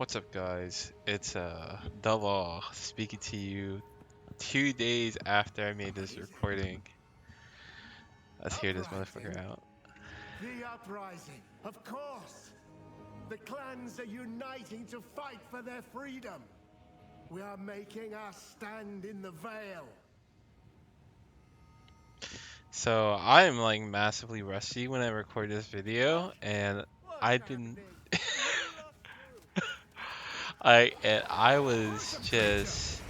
What's up, guys? It's the law speaking to you 2 days after I made this recording. Let's hear this Uprising? motherfucker out. The uprising, of course! The clans are uniting to fight for their freedom. We are making our stand in the Vale. So I am like massively rusty when I record this video, and What's I've been happening? Who lost who? I was just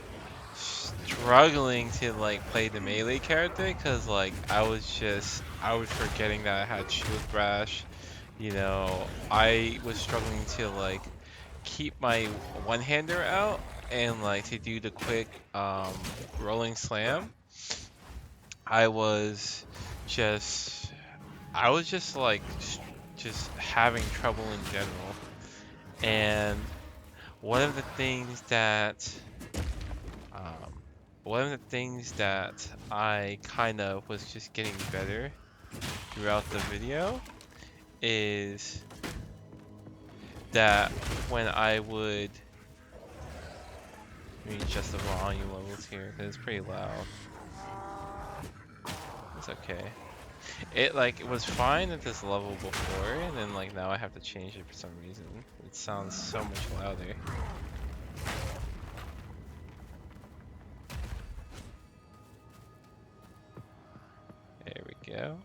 struggling to like play the melee character because like I was forgetting that I had shield bash. I was struggling to like keep my one-hander out and like to do the quick rolling slam. I was just I was just like just having trouble in general. And one of the things that um, one of the things that I kind of was just getting better throughout the video is that when I would let me adjust the volume levels here because it's pretty loud. It's okay. It was fine at this level before, and then like now I have to change it for some reason. It sounds so much louder. There we go.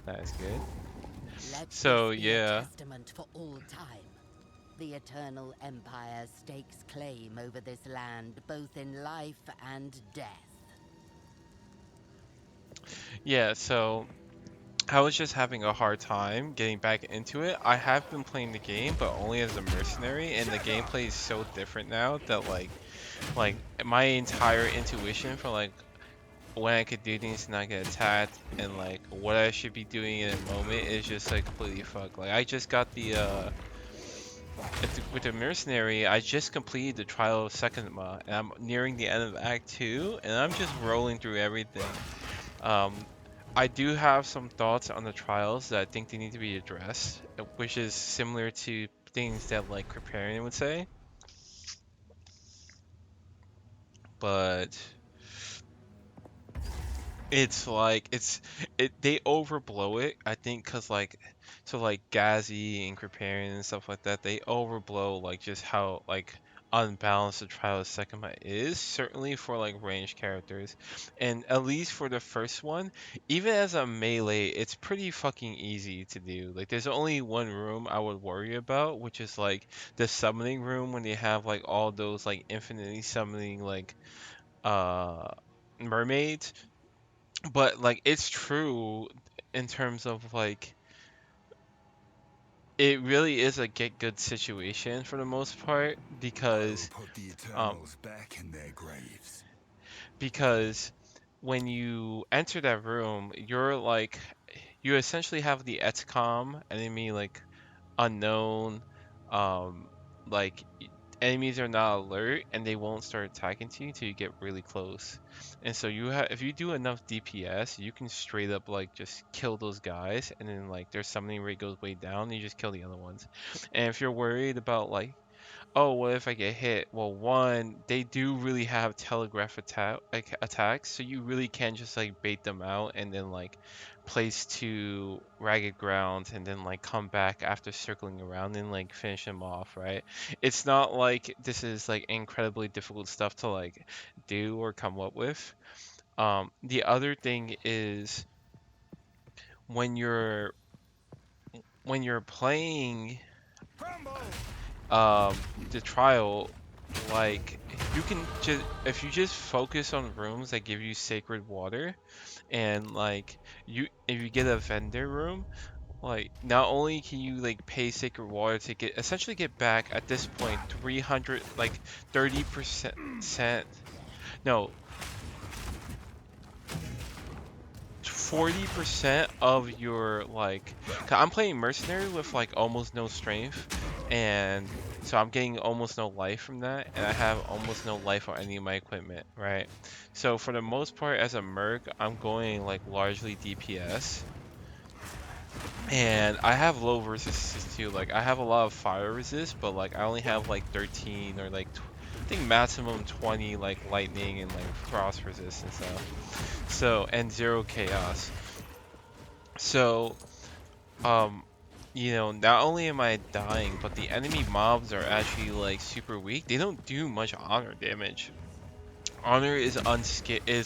That is good. Let So this be a yeah, testament for all time. The Eternal Empire stakes claim over this land, both in life and death. yeah. So I was just having a hard time getting back into it. I have been playing the game, but only as a mercenary, and the gameplay is so different now that like my entire intuition for like when I could do things to not get attacked and like what I should be doing in a moment is just like completely fucked. Like I just got with the mercenary, I just completed the trial of Secondma, and I'm nearing the end of Act 2, and I'm just rolling through everything. Um, I do have some thoughts on the trials that I think they need to be addressed, which is similar to things that like Kripparrian would say, but it's like they overblow it. I think because like so like Gazi and Kripparrian and stuff like that, they overblow like just how like unbalanced the trial of Sekima is, certainly for like ranged characters. And at least for the first one, even as a melee, it's pretty fucking easy to do. Like there's only one room I would worry about, which is like the summoning room when they have like all those like infinitely summoning like uh mermaids. But like it's true in terms of like it really is a get good situation for the most part I will because put the um Eternals back in their graves. because when you enter that room, you're like you essentially have the ETCOM enemy like unknown, um, like enemies are not alert and they won't start attacking to you until you get really close. And so you have if you do enough DPS, you can straight up like just kill those guys, and then like their summoning rate goes way down, and you just kill the other ones. And if you're worried about like, oh, what if I get hit? Well, one, they do really have telegraph attacks, so you really can just like bait them out and then like place to ragged ground and then like come back after circling around and like finish them off, right? It's not like this is like incredibly difficult stuff to like do or come up with. The other thing is when you're when you're playing Crumble! the trial, like you can just if you just focus on rooms that give you sacred water, and like you if you get a vendor room, like not only can you like pay sacred water to get essentially get back at this point 300 like 30% no 40% of your like 'cause I'm playing mercenary with like almost no strength, and so I'm getting almost no life from that, and I have almost no life on any of my equipment, right? So for the most part as a merc, I'm going like largely DPS, And I have low resistance too. Like I have a lot of fire resist, but like I only have like 13 or like I think maximum 20 like lightning and like frost resist and stuff. So and 0 chaos. So not only am I dying, but the enemy mobs are actually like super weak. They don't do much honor damage. Honor is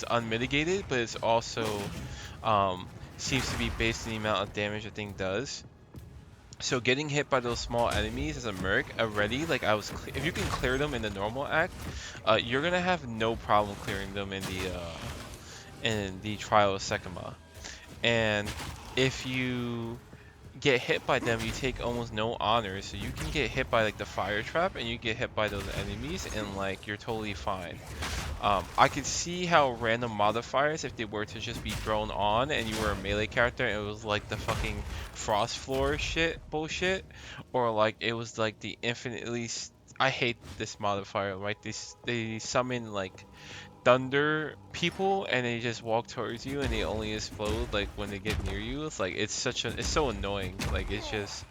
unmitigated, but it's also um seems to be based on the amount of damage the thing does. So getting hit by those small enemies as a merc already, like if you can clear them in the normal act, you're gonna have no problem clearing them in the Trial of Sekima. And if you get hit by them, you take almost no honor, so you can get hit by like the fire trap, and you get hit by those enemies, and like you're totally fine. I could see how random modifiers, if they were to just be thrown on and you were a melee character and it was like the fucking frost floor shit bullshit, or like it was like the I hate this modifier, right? They summon like thunder people and they just walk towards you and they only explode like when they get near you. It's like it's so annoying. Like it's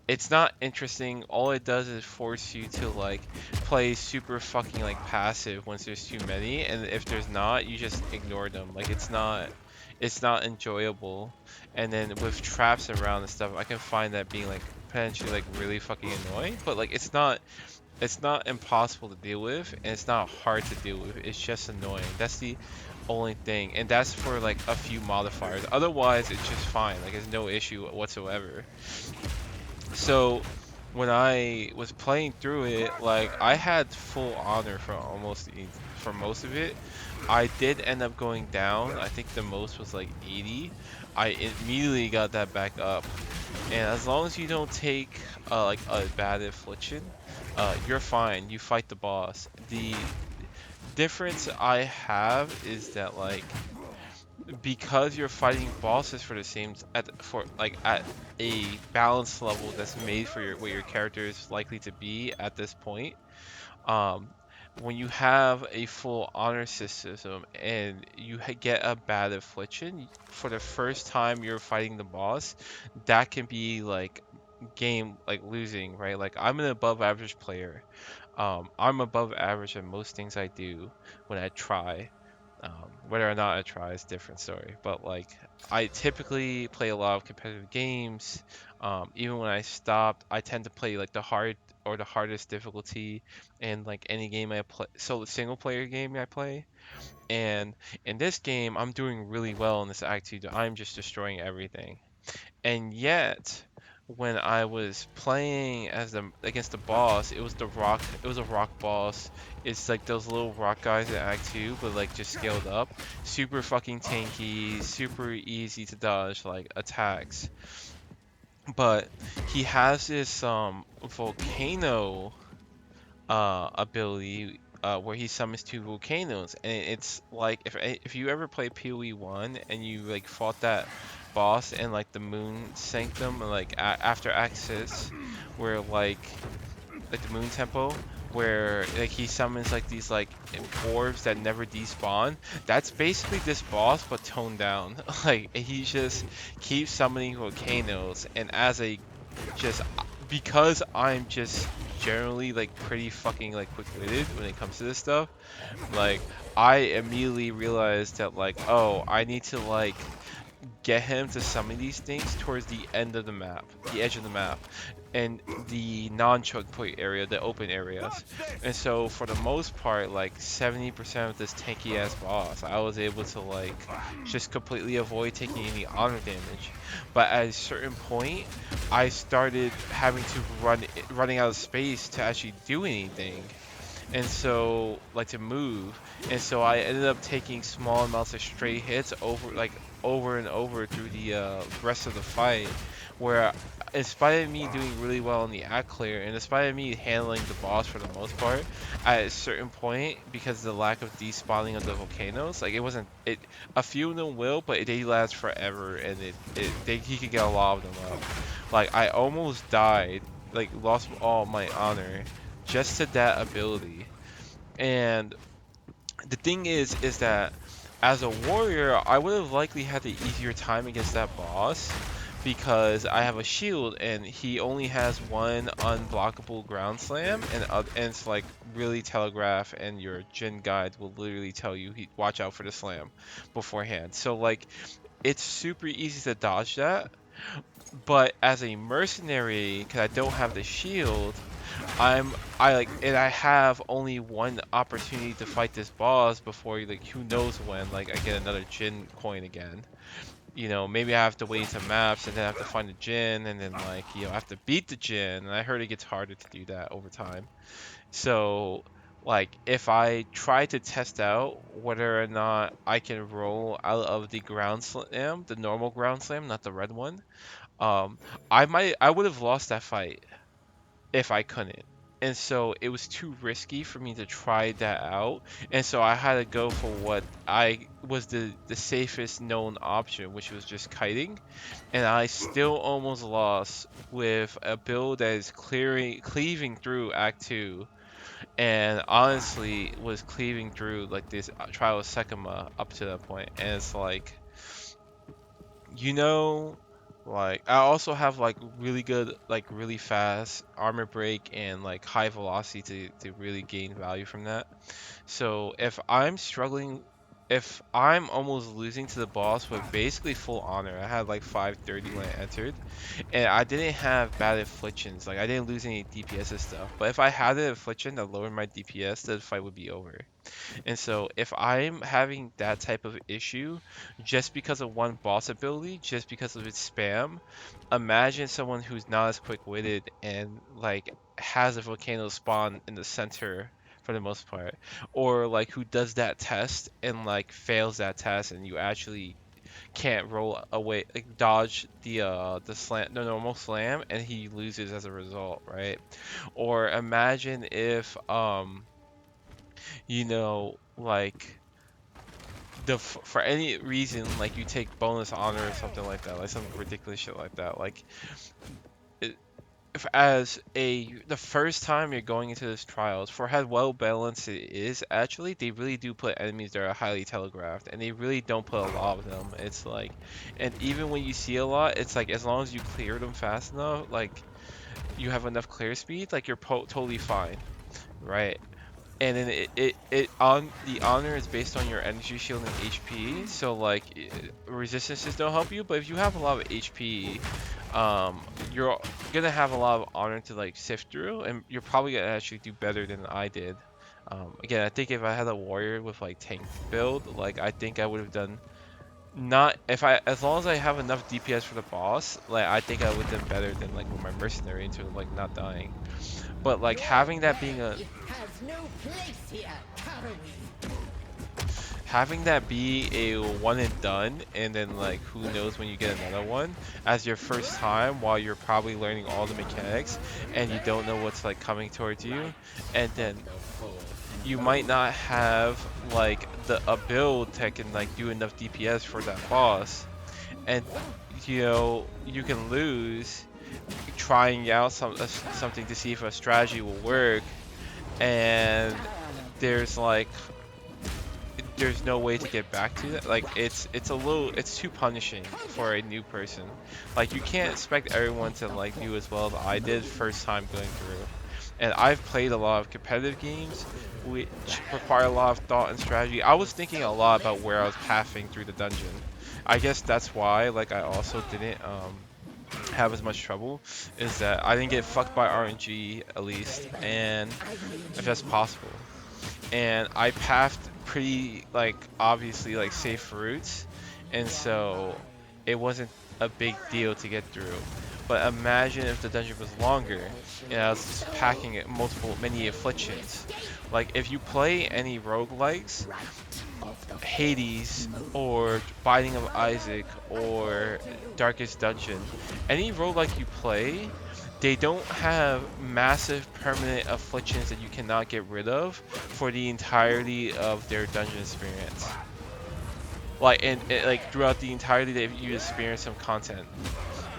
it's not interesting. All it does is force you to like play super fucking like passive once there's too many, and if there's not, you just ignore them. Like it's not enjoyable. And then with traps around and stuff, I can find that being like potentially like really fucking annoying, but like it's not impossible to deal with, and it's not hard to deal with. It's just annoying. That's the only thing, and that's for like a few modifiers. Otherwise, it's just fine. Like, it's no issue whatsoever. So when I was playing through it, like I had full honor for most of it. I did end up going down. I think the most was like 80. I immediately got that back up, and as long as you don't take like a bad affliction, you're fine. You fight the boss. The difference I have is that like because you're fighting bosses for the same at a balance level that's made for what your character is likely to be at this point. um when you have a full honor system and you get a bad affliction for the first time you're fighting the boss, that can be like game like losing, right? Like I'm an above average player. I'm above average at most things I do when I try. Whether or not I try is a different story. But like, I typically play a lot of competitive games. Even when I stopped, I tend to play like the hard or the hardest difficulty in like any game I play. So the single player game I play. And in this game, I'm doing really well in this attitude. I'm just destroying everything. And yet, when I was playing against the boss, it was a rock boss. It's like those little rock guys in Act 2, but like just scaled up. Super fucking tanky, super easy to dodge like attacks. But he has this volcano ability where he summons two volcanoes, and it's like if you ever play PoE 1 and you like fought that boss in like the Moon Sanctum, like after Axis, where like the Moon Temple, where like he summons like these like orbs that never despawn. That's basically this boss, but toned down. Like he just keeps summoning volcanoes, and as a just because I'm just generally like pretty fucking like quick-witted when it comes to this stuff, like I immediately realized that like, oh, I need to like get him to summon these things towards the end of the map, the edge of the map, and the non-choke point area, the open areas. And so for the most part, like 70% of this tanky ass boss, I was able to like just completely avoid taking any honor damage. But at a certain point, I started having to running out of space to actually do anything. And so like to move, and so I ended up taking small amounts of straight hits over and over through the rest of the fight, where in spite of me doing really well in the act clear, and in spite of me handling the boss for the most part, at a certain point, because of the lack of despawning of the volcanoes, like it wasn't it a few of them will, but they last forever, and he could get a lot of them up. Like I almost died, like lost all my honor just to that ability. And the thing is that as a warrior, I would have likely had the easier time against that boss because I have a shield and he only has one unblockable ground slam, and it's like really telegraph, and your Jin guide will literally tell you watch out for the slam beforehand. So like it's super easy to dodge that. But as a mercenary, because I don't have the shield, I have only one opportunity to fight this boss before like who knows when like I get another Jin coin again. Maybe I have to wait to maps and then I have to find a Jin and then like I have to beat the Jin, and I heard it gets harder to do that over time. So like if I try to test out whether or not I can roll out of the ground slam, the normal ground slam, not the red one, um, I would have lost that fight if I couldn't. And so it was too risky for me to try that out. And so I had to go for what I was the safest known option, which was just kiting. And I still almost lost with a build that is cleaving through Act 2. And honestly was cleaving through like this Trial of Sekima up to that point. And it's like, you know, like I also have like really good, like really fast armor break and like high velocity to really gain value from that. So if I'm almost losing to the boss with basically full honor, I had like 530 when I entered, and I didn't have bad afflictions, like I didn't lose any DPS and stuff. But if I had an affliction that lowered my DPS, the fight would be over. And so if I'm having that type of issue just because of one boss ability, just because of its spam, imagine someone who's not as quick-witted and like has a volcano spawn in the center for the most part, or like who does that test and like fails that test, and you actually can't roll away, like dodge the normal slam, and he loses as a result, right? Or imagine if like for any reason, like you take bonus honor or something like that, like some ridiculous shit like that. Like, it, if as the first time you're going into this trials, for how well balanced it is, actually, they really do put enemies that are highly telegraphed, and they really don't put a lot of them. It's like, and even when you see a lot, it's like as long as you clear them fast enough, like you have enough clear speed, like you're totally fine, right? And then it on the honor is based on your energy shield and HP. So like resistances don't help you, but if you have a lot of HP, you're gonna have a lot of honor to like sift through, and you're probably gonna actually do better than I did. Again, I think if I had a warrior with like tank build, like I think I would have done not if I as long as I have enough DPS for the boss, like I think I would have done better than like with my mercenary in terms of like not dying. But like having that be a one and done, and then like who knows when you get another one as your first time while you're probably learning all the mechanics and you don't know what's like coming towards you, and then you might not have like a build that can like do enough DPS for that boss, and you can lose trying out something to see if a strategy will work, and there's like there's no way to get back to that. Like it's too punishing for a new person. Like you can't expect everyone to like do as well as I did first time going through. And I've played a lot of competitive games which require a lot of thought and strategy. I was thinking a lot about where I was pathing through the dungeon. I guess that's why like I also didn't have as much trouble, is that I didn't get fucked by RNG at least, and if that's possible. And I pathed pretty like obviously like safe routes, and so it wasn't a big deal to get through. But imagine if the dungeon was longer and I was just packing it many afflictions. Like if you play any roguelikes, Hades or Binding of Isaac or Darkest Dungeon, any roguelike you play, they don't have massive permanent afflictions that you cannot get rid of for the entirety of their dungeon experience. Like like throughout the entirety that you experience some content,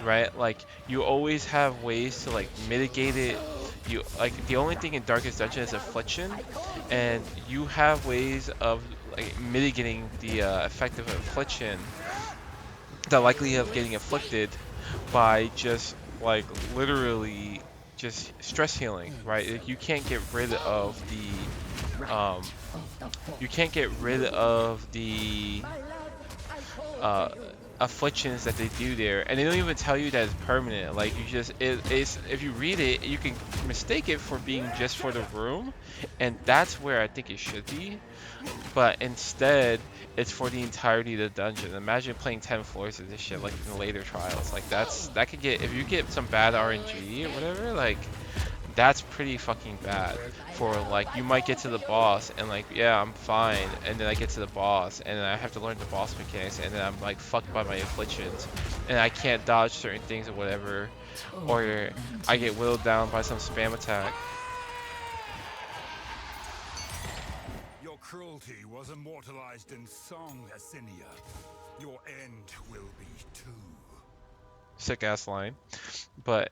right? Like you always have ways to like mitigate it. You like the only thing in Darkest Dungeon is affliction, and you have ways of like mitigating the effect of affliction, the likelihood of getting afflicted by just like literally just stress healing, right? Like, you can't get rid of the um you can't get rid of the uh afflictions that they do there, and they don't even tell you that it's permanent. Like, you just it's if you read it, you can mistake it for being just for the room, and that's where I think it should be. But instead, it's for the entirety of the dungeon. Imagine playing 10 floors of this shit like in the later trials. Like, that could get, if you get some bad RNG or whatever, like that's pretty fucking bad. For like, you might get to the boss and like, yeah, I'm fine, and then I get to the boss and then I have to learn the boss mechanics, and then I'm like fucked by my afflictions and I can't dodge certain things or whatever, or I get whittled down by some spam attack. Your cruelty was immortalized in song, Assinia. Your end will be too. Sick ass line. But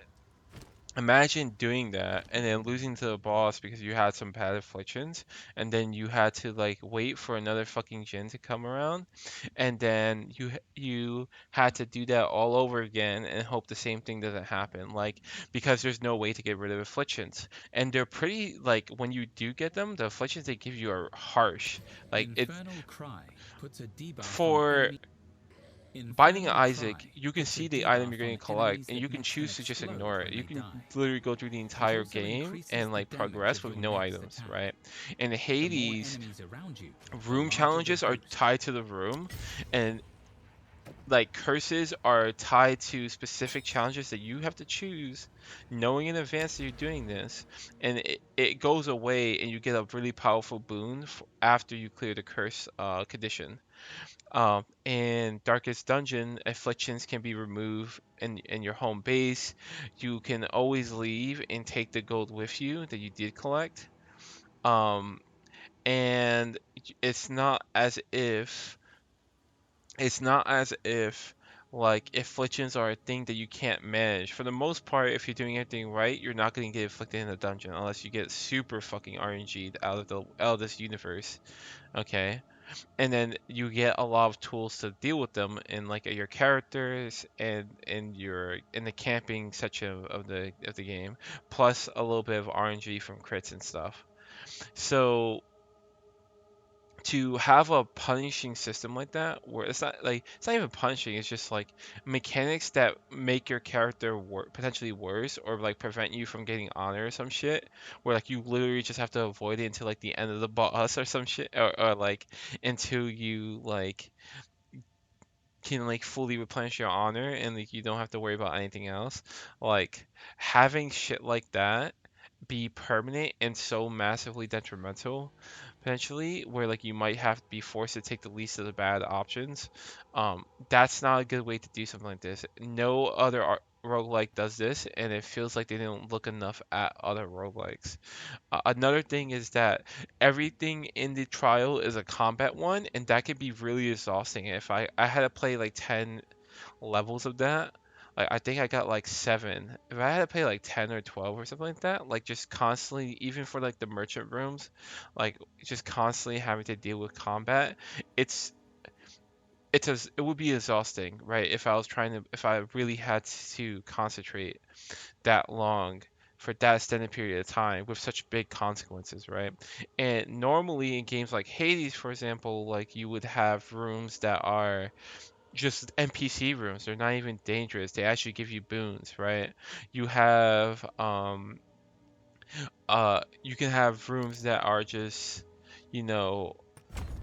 imagine doing that and then losing to the boss because you had some bad afflictions, and then you had to like wait for another fucking gen to come around, and then you had to do that all over again and hope the same thing doesn't happen. Like, because there's no way to get rid of afflictions, and they're pretty, like, when you do get them, the afflictions they give you are harsh. Like, it's Infernal Cry puts a debuff on for enemy. Binding Infernal Isaac, Cry you can puts a see the item debuff you're going on to collect, enemies and that you can makes them choose to just explode ignore it. when You they can die. literally go through the It entire also game increases and the like damage progress of with your no next items, attack. right? In The more Hades, enemies around you, the room larger the challenges are boost. tied to the room, and like curses are tied to specific challenges that you have to choose, knowing in advance that you're doing this, and it goes away and you get a really powerful boon after you clear the curse condition. In Darkest Dungeon, afflictions can be removed in your home base. You can always leave and take the gold with you that you did collect. Um, and it's not as if it's not as if like afflictions are a thing that you can't manage. For the most part, if you're doing everything right, you're not going to get afflicted in the dungeon unless you get super fucking RNG'd out of this universe. Okay, and then you get a lot of tools to deal with them in like your characters and in the camping section of the game, plus a little bit of RNG from crits and stuff. So to have a punishing system like that, where it's not even punishing, it's just like mechanics that make your character potentially worse, or like prevent you from getting honor or some shit, where like you literally just have to avoid it until like the end of the boss or some shit, or like until you like can like fully replenish your honor and like you don't have to worry about anything else. Like, having shit like that be permanent and so massively detrimental potentially, where like you might have to be forced to take the least of the bad options, that's not a good way to do something like this. No other roguelike does this, and it feels like they didn't look enough at other roguelikes. Another thing is that everything in the trial is a combat one, and that can be really exhausting. If I had to play like 10 levels of that, like I think I got like 7. If I had to play like 10 or 12 or something like that, like just constantly, even for like the merchant rooms, like just constantly having to deal with combat, it's it would be exhausting, right? If I really had to concentrate that long for that extended period of time with such big consequences, right? And normally in games like Hades, for example, like you would have rooms that are just NPC rooms. They're not even dangerous. They actually give you boons, right? You have you can have rooms that are just, you know,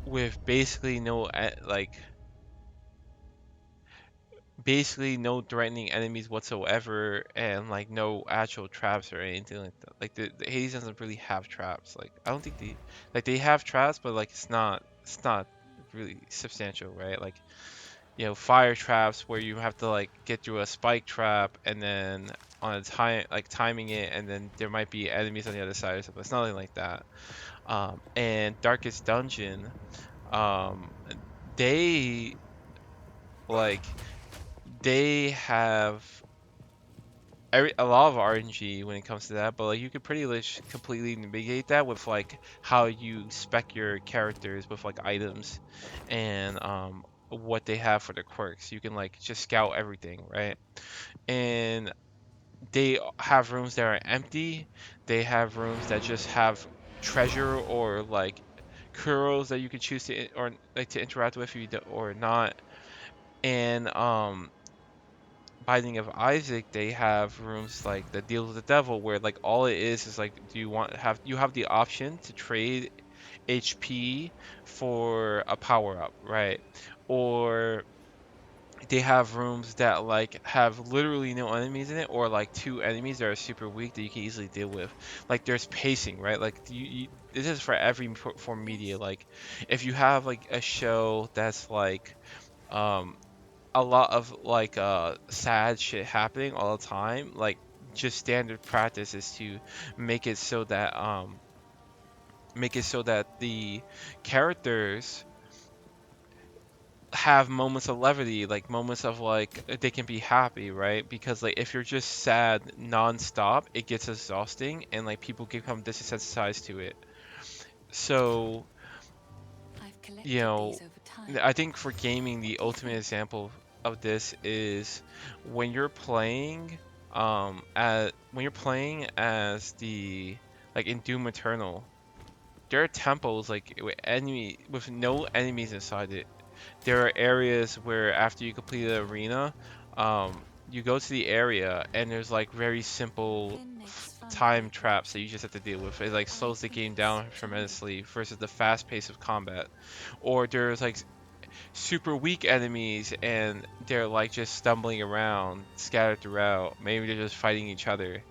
with basically no threatening enemies whatsoever, and like no actual traps or anything like that. Like the Hades doesn't really have traps. Like I don't think they have traps, but like it's not really substantial, right? Like, you know, fire traps where you have to like get through a spike trap and then on a time like timing it, and then there might be enemies on the other side or something. It's nothing like that. And Darkest Dungeon, um, they like they have a lot of RNG when it comes to that, but like you could pretty much completely mitigate that with like how you spec your characters with like items and what they have for the quirks. You can like just scout everything, right? And they have rooms that are empty. They have rooms that just have treasure or like curls that you can choose to or like to interact with you or not. And Binding of Isaac, they have rooms like the Deal with the Devil, where like all it is like, do you want have you have the option to trade HP for a power up, right? Or they have rooms that like have literally no enemies in it, or like two enemies that are super weak that you can easily deal with. Like there's pacing, right? Like this is for every form media. Like if you have like a show that's like um a lot of like sad shit happening all the time, like just standard practice is to make it so that the characters have moments of levity, like moments of like they can be happy, right? Because like if you're just sad nonstop, it gets exhausting and like people become desensitized to it. So, I've you collected know, these over time. I think for gaming, What the do you ultimate think? example of this is when you're playing, when you're playing as the like in Doom Eternal, there are temples like with no enemies inside it. There are areas where after you complete the arena, you go to the area and there's like very simple Flynn makes fun of time me, traps that perhaps. you just have to deal with. It like I slows the think game it's down charming. tremendously versus the fast pace of combat. Or there's like super weak enemies and they're like just stumbling around, scattered throughout. Maybe they're just fighting each other.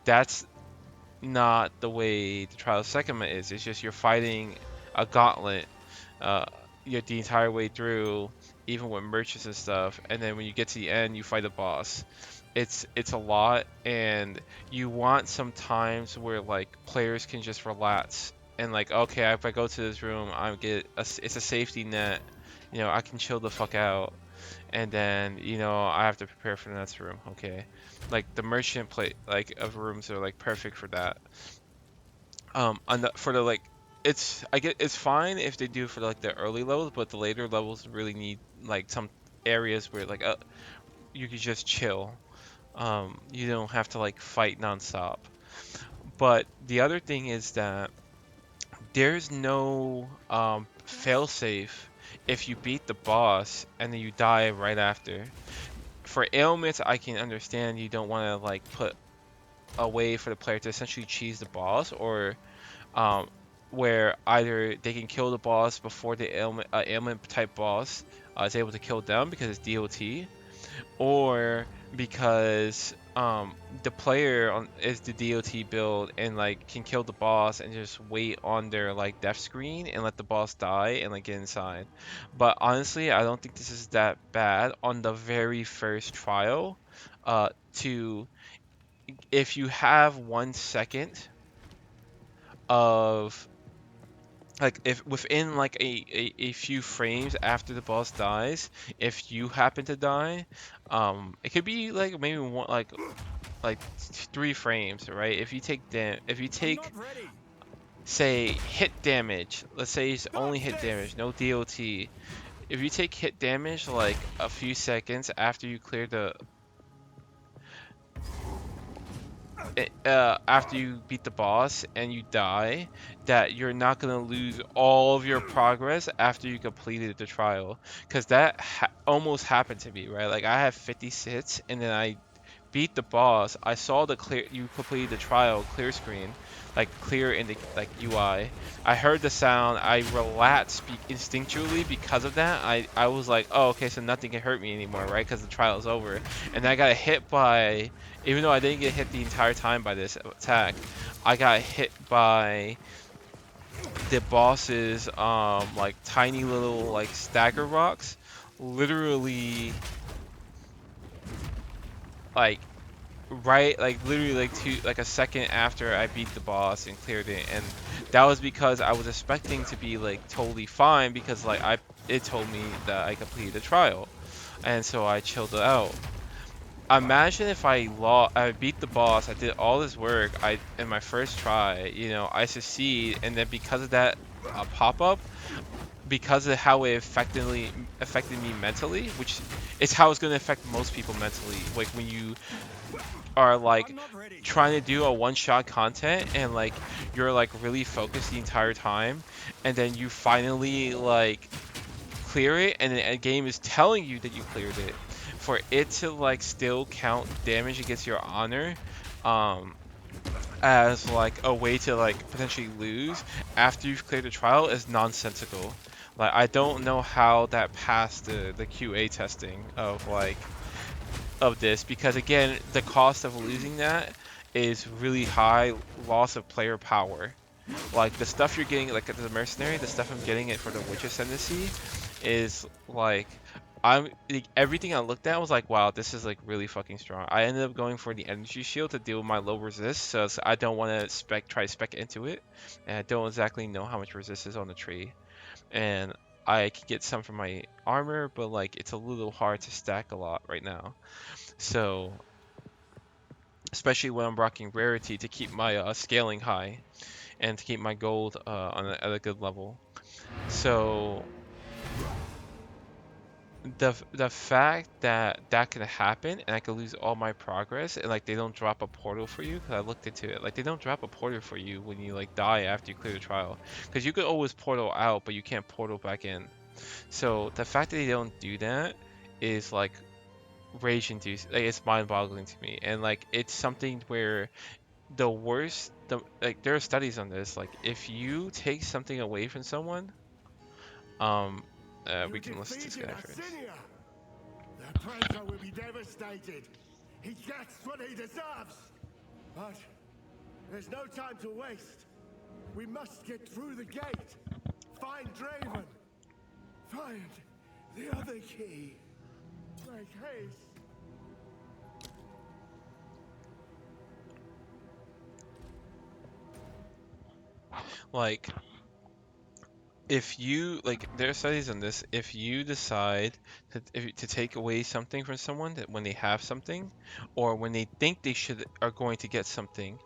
That's not the way the Trial of Sekhmet is. It's just you're fighting a gauntlet, uh, the entire way through, even with merchants and stuff. And then when you get to the end, you fight a boss. It's a lot, and you want some times where like players can just relax and like, okay, if I go to this room, it's a safety net. I can chill the fuck out, and then I have to prepare for the next room. Okay, like the merchant play like of rooms are like perfect for that. For the like, I get it's fine if they do for like the early levels, but the later levels really need like some areas where like you could just chill. You don't have to like fight nonstop. But the other thing is that there's no Yes? failsafe if you beat the boss and then you die right after. For ailments, I can understand you don't want to like put a way for the player to essentially cheese the boss, or um, where either they can kill the boss before the ailment type boss is able to kill them because it's DOT, or because the player is the DOT build and like can kill the boss and just wait on their like death screen and let the boss die and like get inside. But honestly, I don't think this is that bad on the very first trial. To If you have 1 second of like if within like a few frames after the boss dies, if you happen to die, it could be like maybe one like 3 frames, right? If you I'm take not ready. say hit damage, let's say it's only Dodge hit this. damage, no DOT. If you take hit damage like a few seconds after you clear after you beat the boss and you die, that you're not gonna lose all of your progress after you completed the trial, because that almost happened to me, right? Like I have 50 hits and then I beat the boss. I saw the clear you completed the trial clear screen, like clear in the like UI. I heard the sound. I relaxed instinctually because of that. I was like, oh, okay, so nothing can hurt me anymore, right? Because the trial is over. And I got hit by, even though I didn't get hit the entire time by this attack, I got hit by the boss's like tiny little like stagger rocks, literally like like literally like a second after I beat the boss and cleared it. And that was because I was expecting to be like totally fine, because like it told me that I completed the trial, and so I chilled it out. Imagine if I beat the boss, I did all this work, in my first try, I succeed, and then because of that pop-up, because of how it affected me mentally, which is how it's going to affect most people mentally. Like when you are like I'm not ready. trying to do a one-shot content and like you're like really focused the entire time, and then you finally like clear it, and the game is telling you that you cleared it, for it to like still count damage against your honor, um, as like a way to like potentially lose after you've cleared the trial is nonsensical. Like I don't know how that passed the QA testing of like of this, because again the cost of losing that is really high loss of player power. Like the stuff you're getting like at the mercenary, the stuff I'm getting it for the witch ascendancy is like I'm like, everything I looked at was like, wow, this is like really fucking strong. I ended up going for the energy shield to deal with my low resist, so I don't want to try to spec into it, and I don't exactly know how much resist is on the tree, and I can get some from my armor, but like it's a little hard to stack a lot right now. So especially when I'm rocking rarity to keep my scaling high and to keep my gold at a good level. So the fact that that could happen and I could lose all my progress, and like they don't drop a portal for you, because I looked into it, like they don't drop a portal for you when you like die after you clear the trial, because you could always portal out but you can't portal back in. So the fact that they don't do that is like rage induced, like it's mind boggling to me. And like it's something where the worst like there are studies on this, like if you take something away from someone, um You we can listen to this defeated guy first. Assinia. The Praetor will be devastated. He gets what he deserves. But there's no time to waste. We must get through the gate. Find Draven. Find the other key. Make haste. Like if you like there are studies on this, if you decide to take away something from someone, that when they have something or when they think they should are going to get something,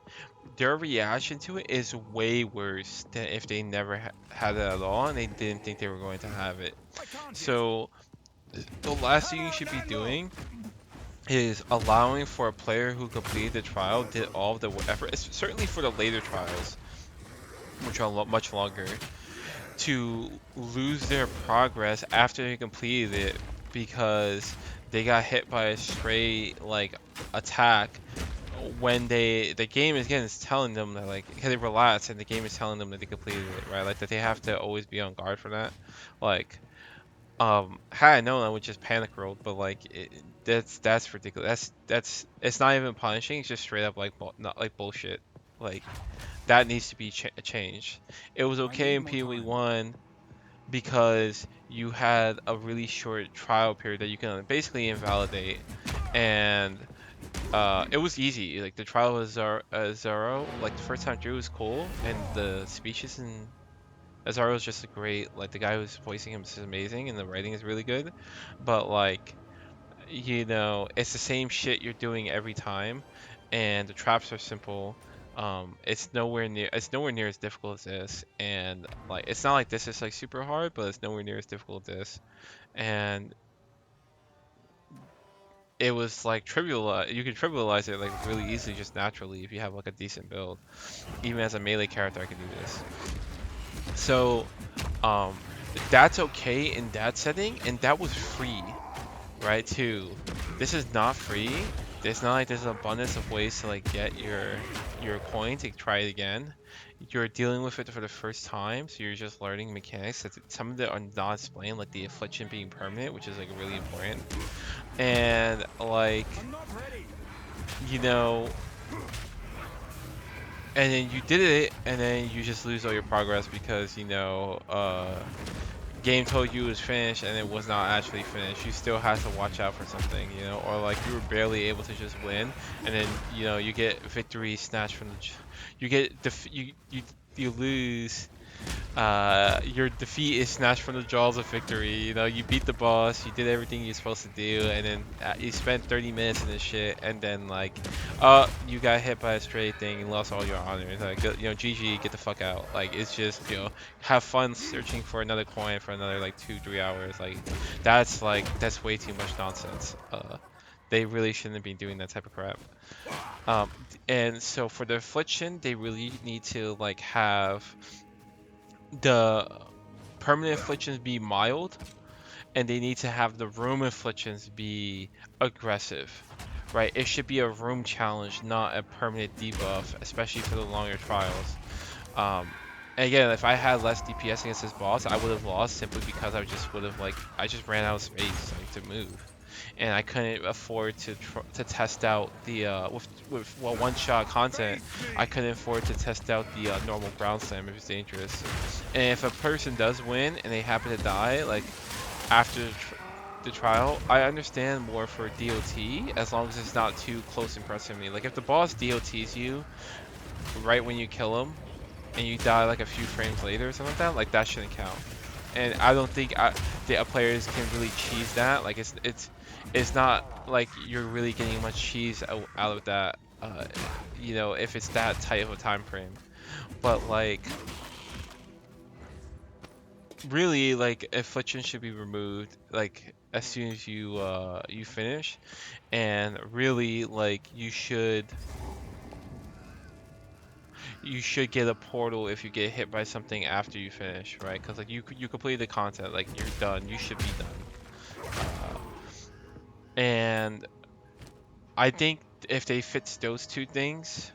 their reaction to it is way worse than if they never had it at all and they didn't think they were going to have it. I can't hit. So the last thing you Hello, should be landlord. doing is allowing for a player who completed the trial, did all of the effort, certainly for the later trials, which are much longer, to lose their progress after they completed it because they got hit by a stray like attack, when the game is again is telling them that like they relax and the game is telling them that they completed it, right? Like that they have to always be on guard for that. Like had I known, I would just panic roll, but like that's ridiculous. That's it's not even punishing, it's just straight up like not like bullshit. Like that needs to be changed. It was I okay need in more PoE time. 1 because you had a really short trial period that you can basically invalidate, and it was easy. Like the trial was Zoro. Like the first time through was cool, and the speeches in Zoro was just a great. Like the guy who's voicing him is amazing, and the writing is really good. But like it's the same shit you're doing every time, and the traps are simple. It's nowhere near as difficult as this, and like it's not like this is like super hard, but it's nowhere near as difficult as this. And it was like trivial. You can trivialize it like really easily, just naturally, if you have like a decent build. Even as a melee character, I can do this. So, um, that's okay in that setting, and that was free, right? Too. This is not free. It's not like there's an abundance of ways to like get your coin to try it again. You're dealing with it for the first time, so you're just learning mechanics. Some of them are not explained, like the affliction being permanent, which is like really important. And like I'm not ready. you know, and then you did it, and then you just lose all your progress because game told you it was finished and it was not actually finished. You still had to watch out for something, or like you were barely able to just win, and then you get victory snatched from you get you lose Your defeat is snatched from the jaws of victory. You know, you beat the boss, you did everything you're supposed to do, and then you spent 30 minutes in this shit, and then like, you got hit by a stray thing and lost all your honor. It's like, you know, GG, get the fuck out. Like, it's just, you know, have fun searching for another coin for another like 2-3 hours. That's way too much nonsense. They really shouldn't be doing that type of crap. And so for the affliction, they really need to like have the permanent afflictions be mild, and they need to have the room afflictions be aggressive, right? It should be a room challenge, not a permanent debuff, especially for the longer trials. Um, and again, if I had less DPS against this boss, I would have lost simply because I just ran out of space like to move, and I couldn't afford to test out the with well one-shot content. I couldn't afford to test out the normal ground slam if it's dangerous. And if a person does win and they happen to die, like after the trial, I understand more for DOT as long as it's not too close in proximity. Like if the boss DOTs you right when you kill him and you die like a few frames later or something like that shouldn't count. And I don't think the players can really cheese that. Like it's not like you're really getting much cheese out of that. You know, if it's that tight of a time frame. But like really, like affliction should be removed like as soon as you finish, and really like you should get a portal if you get hit by something after you finish, right? Because like you completed the content, like you're done. You should be done. And I think if they fix those two things,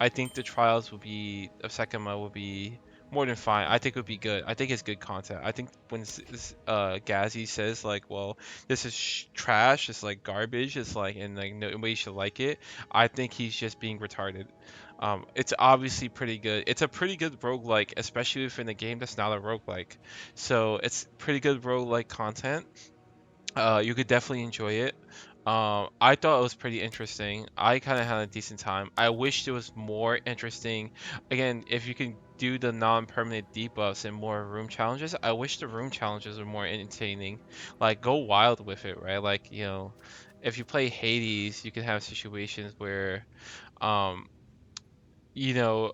I think the trials will be of Sekima will be more than fine. I think it would be good. I think it's good content. I think when Gazzy says like, well, this is trash, it's like garbage, it's like and like nobody should like it. I think he's just being retarded. It's obviously pretty good. It's a pretty good roguelike, especially if in a game that's not a roguelike. So it's pretty good roguelike content. You could definitely enjoy it. I thought it was pretty interesting. I kind of had a decent time. I wish it was more interesting. Again, if you can do the non-permanent debuffs and more room challenges, I wish the room challenges were more entertaining. Like, go wild with it, right? Like, you know, if you play Hades, you can have situations where, um, you know,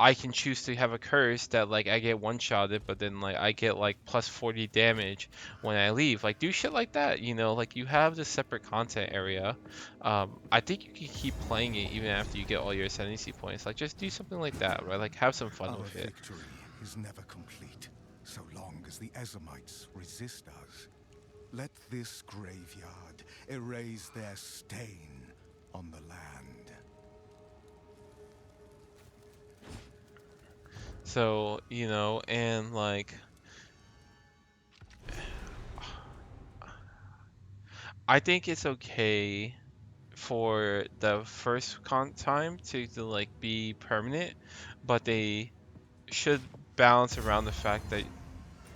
I can choose to have a curse that like I get one shotted, but then like I get like plus 40 damage when I leave. Like do shit like that, you know, like you have this separate content area. I think you can keep playing it even after you get all your ascendancy points. Like just do something like that, right? Like have some fun Our with it. victory is never complete, so long as the Ezamites resist us. Let this graveyard erase their stain on the land. So, you know, and like I think it's okay for the first time to like be permanent, but they should balance around the fact that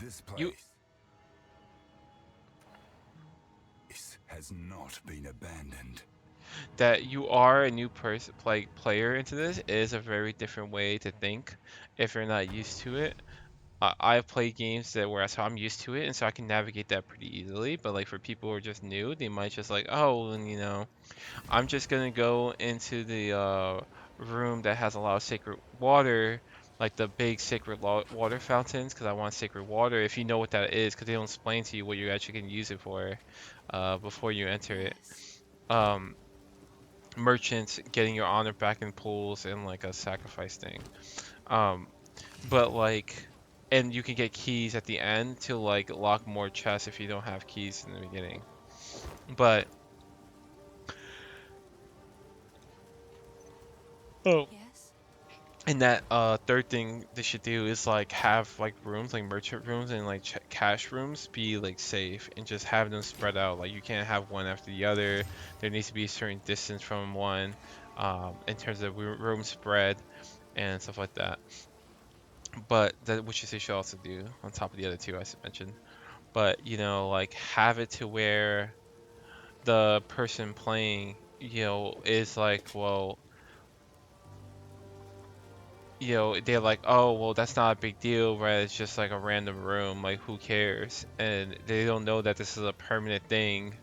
This you has not been abandoned. you are a new person player into this is a very different way to think if you're not used to it. I've played games that where so I'm used to it and so I can navigate that pretty easily. But like for people who are just new, they might just like, oh, and you know, I'm just gonna go into the room that has a lot of sacred water, like the big sacred water fountains, because I want sacred water. If you know what that is, because they don't explain to you what you actually can use it for, before you enter it. Yes. Um, Merchants getting your honor back in pools and like a sacrifice thing. Um, but like, and you can get keys at the end to like lock more chests if you don't have keys in the beginning. But oh, Yes. and that third thing they should do is like have like rooms like merchant rooms and like cash rooms be like safe and just have them spread out. Like you can't have one after the other. There needs to be a certain distance from one, in terms of room spread and stuff like that. But that which is they should also do on top of the other two I mentioned. But you know, like have it to where the person playing, you know, is like, well, you know, they're like, oh, well, that's not a big deal, right? It's just like a random room, like who cares? And they don't know that this is a permanent thing.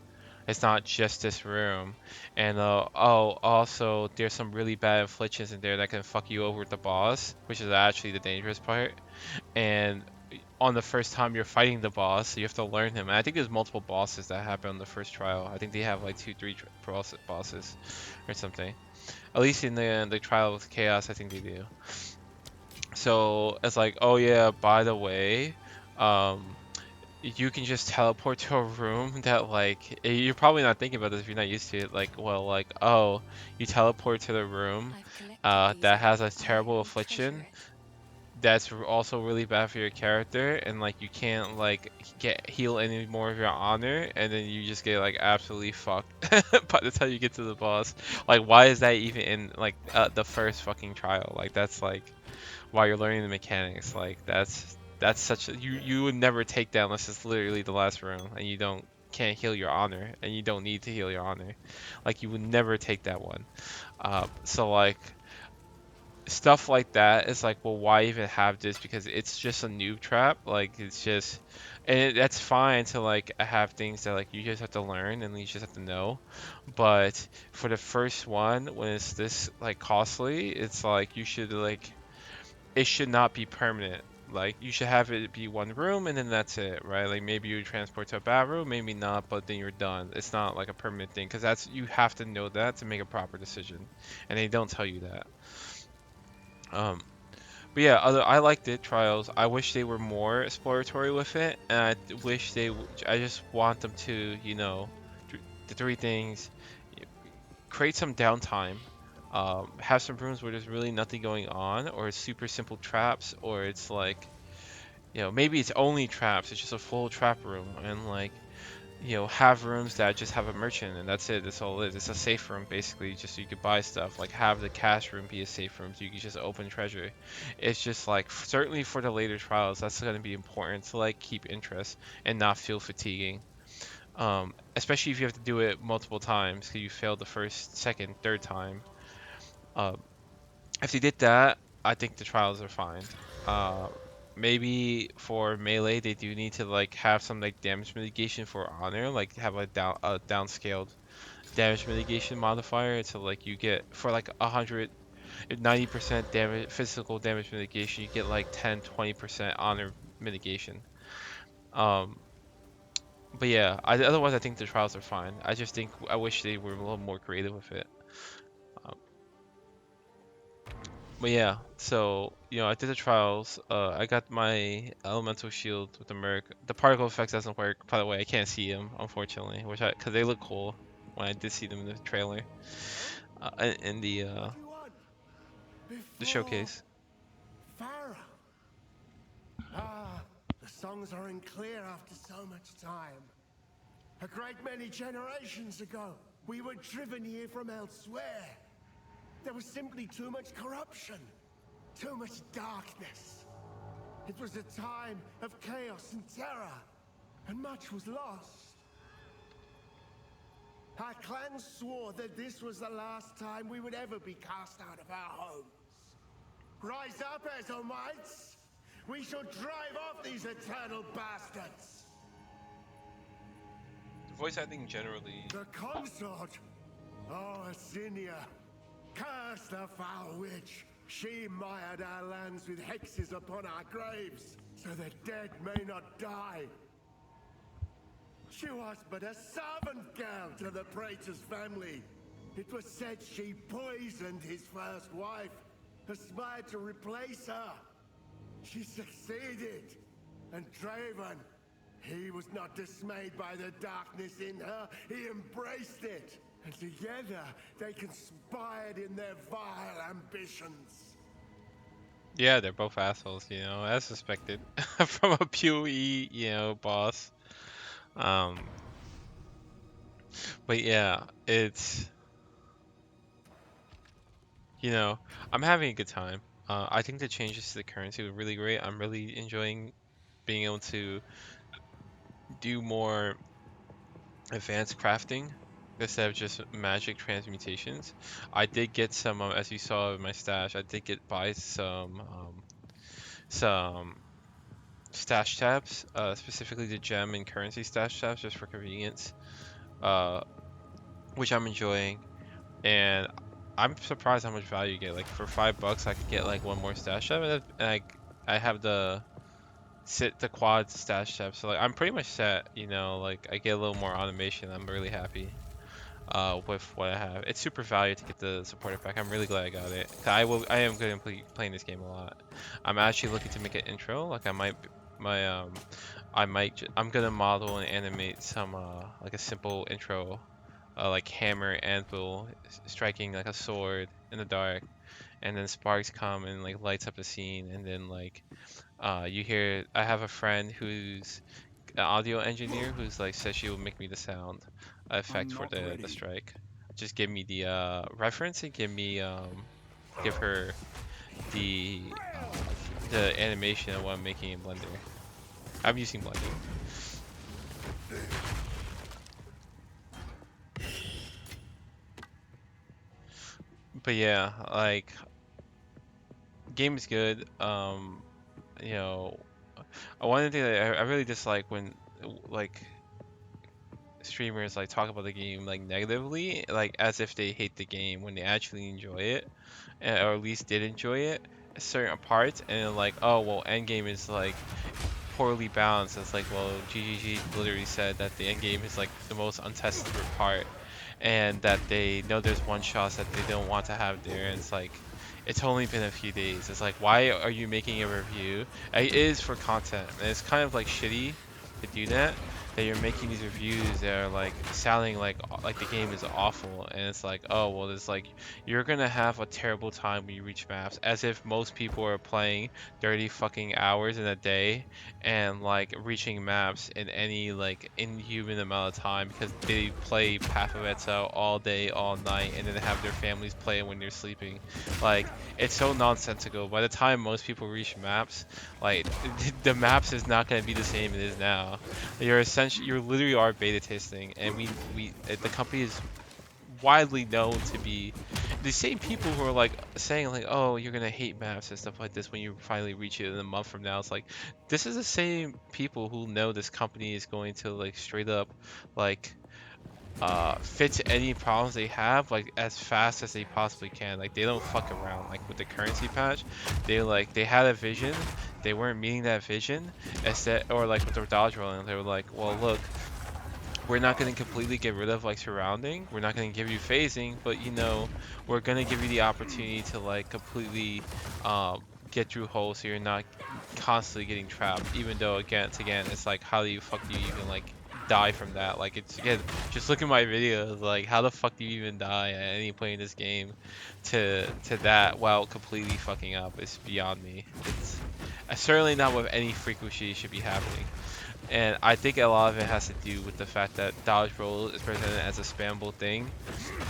It's not just this room. And oh, also there's some really bad afflictions in there that can fuck you over with the boss, which is actually the dangerous part. And on the first time you're fighting the boss, you have to learn him. And I think there's multiple bosses that happen on the first trial. I think they have like two, three bosses or something. At least in the trial of chaos, I think they do. So it's like, oh yeah, by the way, um, you can just teleport to a room that like you're probably not thinking about this if you're not used to it. Like, well, like, oh, you teleport to the room I've collected these that has a items. I terrible will treasure affliction it. that's also really bad for your character, and like you can't like get heal any more of your honor, and then you just get like absolutely fucked by the time you get to the boss. Like, why is that even in like the first fucking trial? Like, that's like while you're learning the mechanics. Like that's such a you would never take that unless it's literally the last room and you don't can't heal your honor and you don't need to heal your honor. Like you would never take that one. So like stuff like that is like, well, why even have this? Because it's just a noob trap. Like it's just, and that's fine to like have things that like you just have to learn and you just have to know. But for the first one, when it's this like costly, it's like you should like it should not be permanent. Like you should have it be one room and then that's it, right? Like maybe you transport to a bad room, maybe not, but then you're done. It's not like a permanent thing because that's you have to know that to make a proper decision, and they don't tell you that. Um, but yeah, I liked it, Trials. I wish they were more exploratory with it, and wish I just want them to, you know, the three things: create some downtime, have some rooms where there's really nothing going on, or it's super simple traps, or it's like, you know, maybe it's only traps. It's just a full trap room, and like, you know, have rooms that just have a merchant and that's it. That's all it is. It's a safe room basically, just so you could buy stuff. Like have the cash room be a safe room so you can just open treasure. It's just like certainly for the later trials, that's going to be important to like keep interest and not feel fatiguing. Especially if you have to do it multiple times because you failed the first, second, third time. Um, if they did that, I think the trials are fine. Uh, Maybe for melee they do need to like have some like damage mitigation for honor, like have a downscaled damage mitigation modifier. So like you get for like 90% damage physical damage mitigation, you get like 10-20% honor mitigation. Um, but yeah, otherwise I think the trials are fine. I just think I wish they were a little more creative with it. Um, But yeah, so you know, I did the trials. I got my elemental shield with the merc. The particle effects doesn't work. By the way, I can't see them unfortunately, because they look cool when I did see them in the trailer, in What do you want? the Before showcase. Farah. Ah, the songs aren't clear after so much time. A great many generations ago, we were driven here from elsewhere. There was simply too much corruption, too much darkness. It was a time of chaos and terror, and much was lost. Our clan swore that this was the last time we would ever be cast out of our homes. Rise up, Ezomites! We shall drive off these eternal bastards! The voice acting generally. The consort! Oh, Asinia! Curse the foul witch! She mired our lands with hexes upon our graves, so the dead may not die. She was but a servant girl to the Praetor's family. It was said she poisoned his first wife, aspired to replace her. She succeeded, and Draven, he was not dismayed by the darkness in her, he embraced it. And together, they conspired in their vile ambitions. Yeah, they're both assholes, you know, as suspected from a PoE, you know, boss. Um, but yeah, it's you know, I'm having a good time. I think the changes to the currency were really great. I'm really enjoying being able to do more advanced crafting. instead of just magic transmutations. I did get some, as you saw in my stash, I did get buy some stash tabs, specifically the gem and currency stash tabs, just for convenience, uh, which I'm enjoying. And I'm surprised how much value you get. Like for $5, I could get like one more stash tab, and I have the quad stash tab, so like I'm pretty much set. You know, like I get a little more automation. I'm really happy with what I have. It's super value to get the supporter pack. I'm really glad I got it. 'Cause I am going to be playing this game a lot. I'm actually looking to make an intro. Like my I'm gonna model and animate some like a simple intro, like hammer anvil striking like a sword in the dark, and then sparks come and like lights up the scene, and then like you hear. I have a friend who's an audio engineer who's like says she will make me the sound I'm effect for not the ready. strike. Just give me the reference and give her the animation of what I'm making in Blender. I'm using Blender. But yeah, like game is good. You know, one thing that I really dislike when like streamers like talk about the game like negatively, like as if they hate the game when they actually enjoy it, or at least did enjoy it certain parts, and then like, oh well, endgame is like poorly balanced. It's like, well, GGG literally said that the endgame is like the most untested part, and that they know there's one shots that they don't want to have there, and it's like it's only been a few days. It's like, why are you making a review? It is for content, and it's kind of like shitty to do that. That you're making these reviews that are like sounding like the game is awful, and it's like, oh well, it's like you're gonna have a terrible time when you reach maps, as if most people are playing 30 fucking hours in a day and like reaching maps in any like inhuman amount of time because they play Path of Exile all day, all night, and then have their families play it when they're sleeping. Like it's so nonsensical. By the time most people reach maps, like the maps is not gonna be the same it is now. You're literally are beta testing, and the company is widely known to be the same people who are like saying like, oh, you're gonna hate maps and stuff like this when you finally reach it in a month from now. It's like this is the same people who know this company is going to like straight up like fix any problems they have like as fast as they possibly can. Like they don't fuck around. Like with the currency patch, they had a vision, they weren't meeting that vision, instead, or like with the dodge rolling, they were like, well look, we're not going to completely get rid of like surrounding. We're not going to give you phasing, but you know, we're going to give you the opportunity to like completely get through holes so you're not constantly getting trapped. Even though again, it's like how the fuck do you even like die from that? Like it's again, just look at my videos. Like how the fuck do you even die at any point in this game to that while completely fucking up? It's beyond me. It's certainly not with any frequency should be happening. And I think a lot of it has to do with the fact that dodge roll is presented as a spammable thing,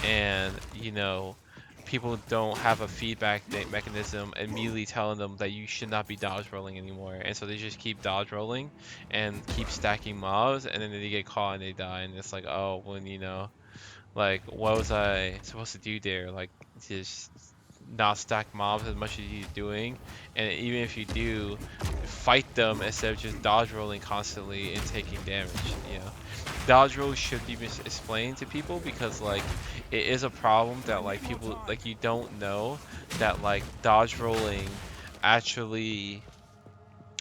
and you know, people don't have a feedback mechanism immediately telling them that you should not be dodge rolling anymore, and so they just keep dodge rolling and keep stacking mobs, and then they get caught and they die, and it's like, oh, when you know, like what was I supposed to do there? Like just not stack mobs as much as you're doing, and even if you do, fight them instead of just dodge rolling constantly and taking damage. You know, dodge rolls should be explained to people because like it is a problem that like people like you don't know that like dodge rolling actually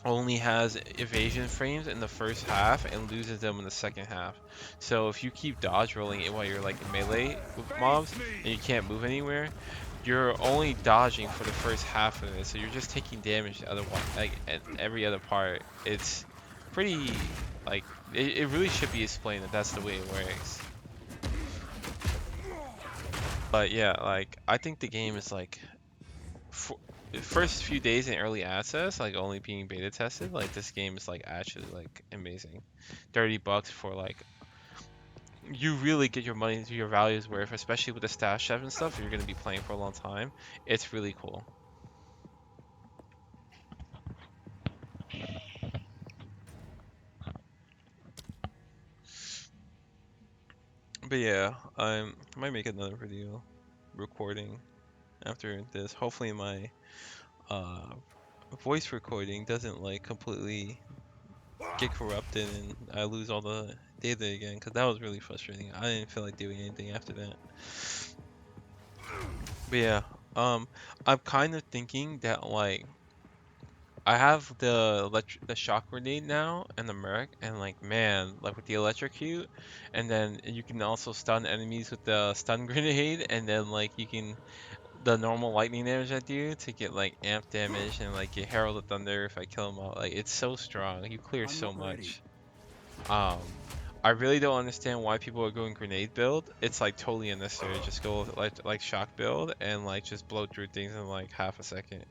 only has evasion frames in the first half and loses them in the second half. So if you keep dodge rolling it while you're like in melee with mobs and you can't move anywhere, you're only dodging for the first half of it. So you're just taking damage the other one, like at every other part. It's pretty like it really should be explained that that's the way it works. But yeah, like I think the game is like for the first few days in early access, like only being beta tested, like this game is like actually like amazing. $30 for like you really get your money to your values worth, especially with the stash chef and stuff. If you're gonna be playing for a long time, it's really cool. But yeah, I might make another video recording after this. Hopefully my uh voice recording doesn't like completely get corrupted and I lose all the data again, because that was really frustrating. I didn't feel like doing anything after that. But yeah, I'm kind of thinking that like I have the shock grenade now and the Merc, and like man, like with the electrocute, and then you can also stun enemies with the stun grenade, and then like you can the normal lightning damage I do to get like amp damage and like get Herald of Thunder if I kill him all. Like it's so strong. You clear I'm so not ready. much. I really don't understand why people are going grenade build. It's like totally unnecessary. Just go with, like shock build and like just blow through things in like half a second.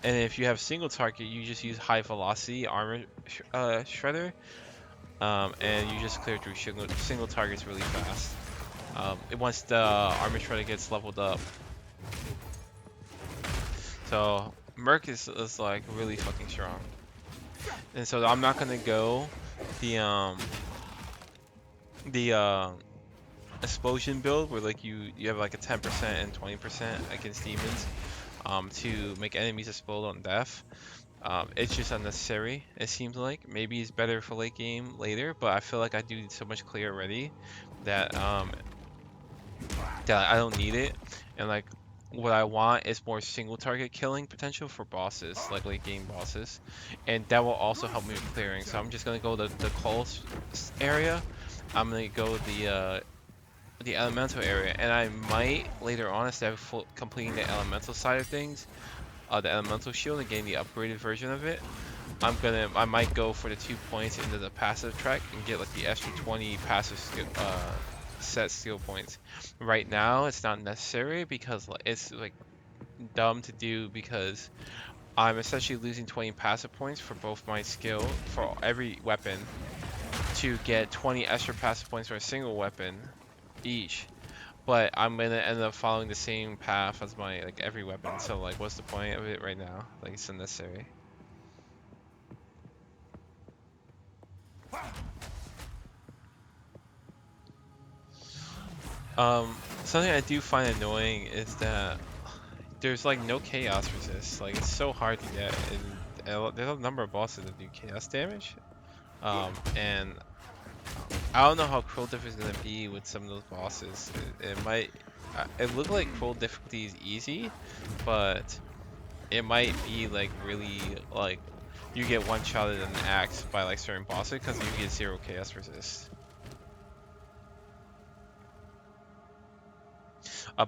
And if you have single target, you just use high velocity armor shredder, and you just clear through single targets really fast. Once the armor shredder gets leveled up, so Merc is like really fucking strong. And so I'm not gonna go the the explosion build where like you have like a 10% and 20% against demons to make enemies explode on death. It's just unnecessary, it seems like. Maybe it's better for late game later, but I feel like I do so much clear already that that I don't need it. And like what I want is more single target killing potential for bosses, like late game bosses. And that will also help me with clearing. So I'm just gonna go the coal area. I'm gonna go the elemental area, and I might later on, instead of completing the elemental side of things, the elemental shield and getting the upgraded version of it, I might go for the 2 points into the passive track and get like the extra 20 passive skill, set skill points. Right now, it's not necessary because it's like dumb to do because I'm essentially losing 20 passive points for both my skill for every weapon to get 20 extra passive points for a single weapon each. But I'm gonna end up following the same path as my like every weapon. So like, what's the point of it right now? Like, it's unnecessary. Something I do find annoying is that there's like no chaos resist. Like it's so hard to get, and there's a number of bosses that do chaos damage. And I don't know how cruel difficulty is gonna be with some of those bosses. It might. It looked like cruel difficulty is easy, but it might be like really like you get one shotted in the axe by like certain bosses because you get zero chaos resist.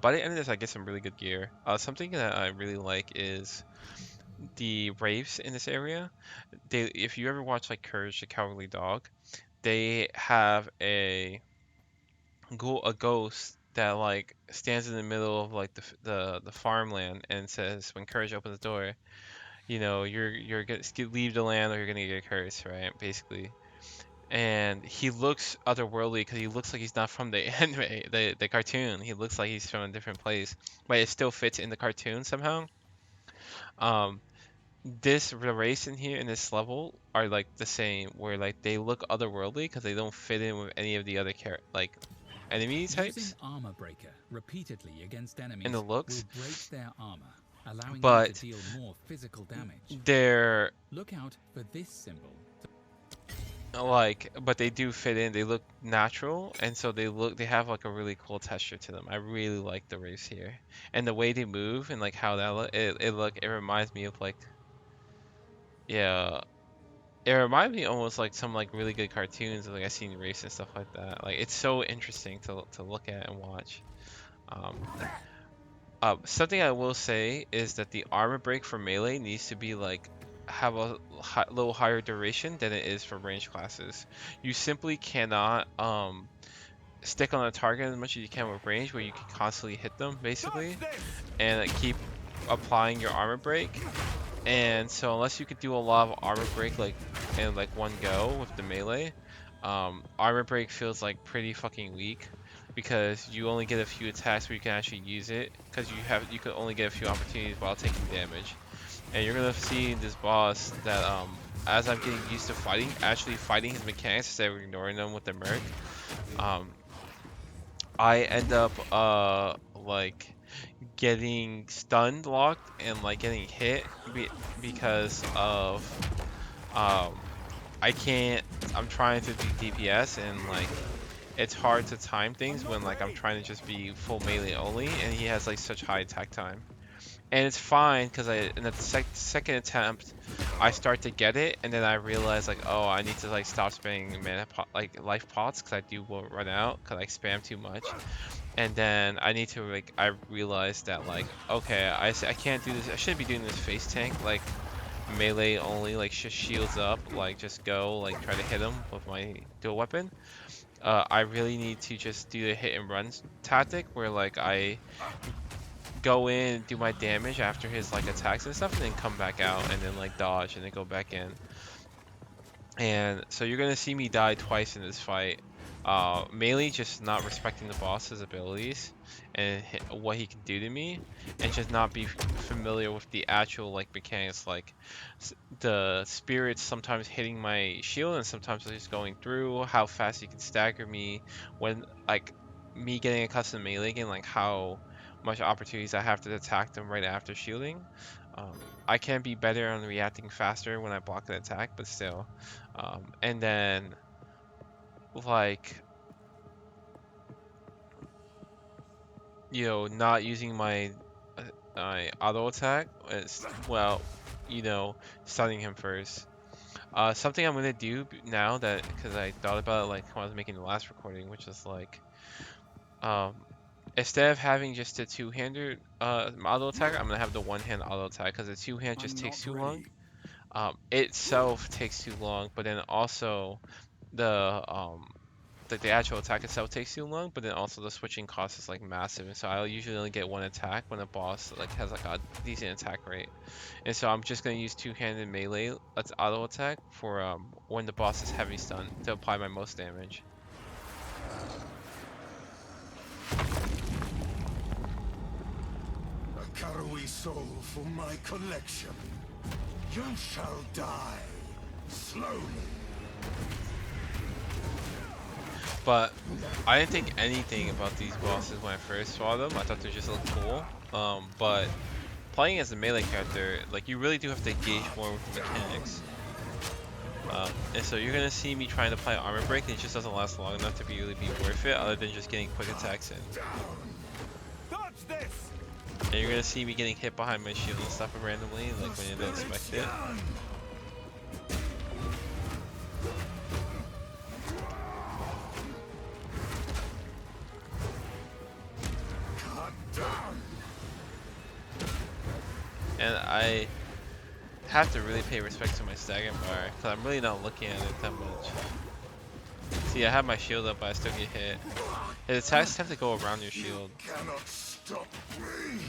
By the end of this, I get some really good gear. Something that I really like is the wraiths in this area. If you ever watch like Courage the Cowardly Dog, they have a ghost that like stands in the middle of like the farmland and says when Courage opens the door, you know, you're gonna leave the land or you're gonna get cursed, right? Basically. And he looks otherworldly because he looks like he's not from the anime, the cartoon. He looks like he's from a different place, but it still fits in the cartoon somehow. Um, the race in here in this level are like the same, where like they look otherworldly because they don't fit in with any of the other like enemy Using types Armor Breaker repeatedly against in the enemies will looks, break their armor, allowing them to but deal more physical damage. they're Look out for this symbol. like, but they do fit in. They look natural, and so they have like a really cool texture to them. I really like the race here, and the way they move and like how that it reminds me of like, yeah, it reminds me almost like some like really good cartoons of like I seen race and stuff like that. Like it's so interesting to look at and watch. Um, Something I will say is that the armor break for melee needs to be like have a little higher duration than it is for range classes. You simply cannot stick on a target as much as you can with range, where you can constantly hit them basically, and like, keep applying your armor break. And so unless you could do a lot of armor break like in like one go with the melee, armor break feels like pretty fucking weak because you only get a few attacks where you can actually use it because you could only get a few opportunities while taking damage. And you're gonna see in this boss that as I'm getting used to actually fighting his mechanics instead of ignoring them with the merc, um, I end up like getting stunned locked and like getting hit because of um I can't I'm trying to do DPS and like it's hard to time things when like I'm trying to just be full melee only and he has like such high attack time. And it's fine because I in the second attempt I start to get it and then I realize like oh I need to like stop spamming like life pots because I do will run out because I spam too much. And then I need to like I realized that like okay I can't do this I shouldn't be doing this face tank like melee only like just shields up like just go like try to hit him with my dual weapon. I really need to just do the hit and run tactic where like I go in and do my damage after his like attacks and stuff and then come back out and then like dodge and then go back in. And so you're gonna see me die twice in this fight. Mainly just not respecting the boss's abilities and what he can do to me, and just not be familiar with the actual like mechanics, like the spirits sometimes hitting my shield and sometimes just going through, how fast he can stagger me, when like me getting accustomed to melee again, like how much opportunities I have to attack them right after shielding. I can be better on reacting faster when I block an attack, but still. And then like not using my auto attack is well, you know, stunning him first. Something I'm gonna do now that because I thought about it like when I was making the last recording, which is like um instead of having just a two-handed auto attack, I'm gonna have the one-hand auto attack because the two-hand I'm just not takes too long. ready. Itself takes too long, but then also the the actual attack itself takes too long, but then also the switching cost is like massive, and so I'll usually only get one attack when a boss like has like a decent attack rate, and so I'm just gonna use two-handed melee let's auto attack for when the boss is heavy stun to apply my most damage. A Karui soul for my collection. You shall die slowly. But I didn't think anything about these bosses when I first saw them. I thought they just looked cool. But playing as a melee character, like you really do have to engage more with the mechanics. And so you're gonna see me trying to play armor break, and it just doesn't last long enough to really be worth it, other than just getting quick attacks in. And you're gonna see me getting hit behind my shield and stuff randomly, like when you didn't expect it. And I have to really pay respect to my stagger bar, because I'm really not looking at it that much. See, I have my shield up, but I still get hit. His attacks have to go around your shield. You cannot stop me.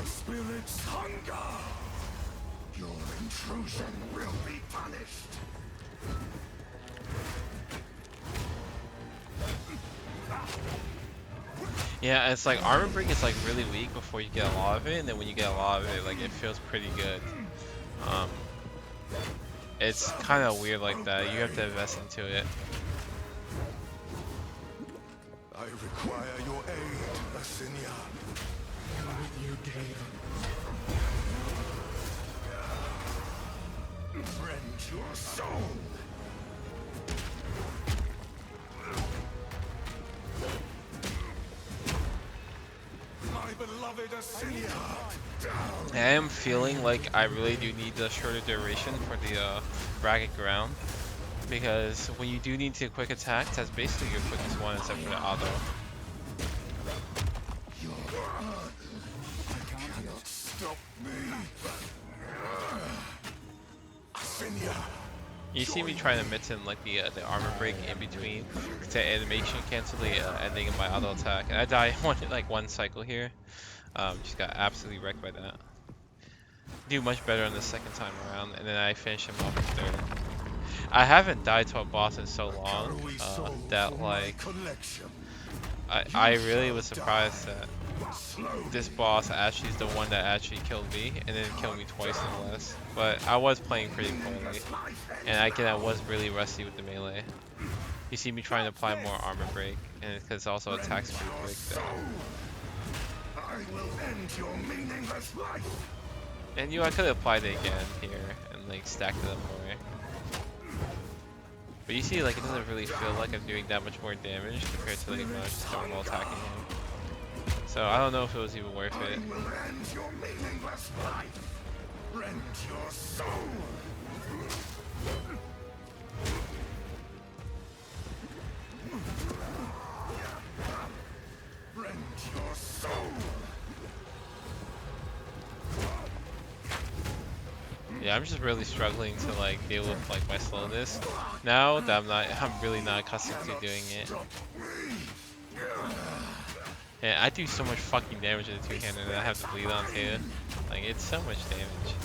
Spirit's hunger. Your intrusion will be punished. Yeah, it's like armor break is like really weak before you get a lot of it, and then when you get a lot of it, like it feels pretty good. It's kind of weird like that. You have to invest into it. I require your aid, Asinia. I'm with you, Dave. Rend your soul. My beloved Asinia. I am feeling like I really do need the shorter duration for the bracket ground, because when you do need to quick attack, that's basically your quickest one except for the auto. Cannot stop me. Asinia. You see me trying to mix in like the armor break in between to animation cancel the ending of my auto attack, and I die one cycle here. Just got absolutely wrecked by that. Do much better on the second time around, and then I finish him off the third. I haven't died to a boss in so long that like I really was surprised that this boss actually is the one that actually killed me, and then killed me twice no less. But I was playing pretty poorly, and again I was really rusty with the melee. You see me trying to apply more armor break, and because also attack speed break though. I will end your meaningless life. And I could have applied it again here and like stacked it up more. But you see, like, it doesn't really feel like I'm doing that much more damage compared to like when I was just normal attacking him. So I don't know if it was even worth it. I will end your meaningless life. Rend your soul. Rend your soul. Yeah, I'm just really struggling to like deal with like my slowness now that I'm really not accustomed to doing it. And I do so much fucking damage with a two-hander that I have to bleed on too. Like, it's so much damage.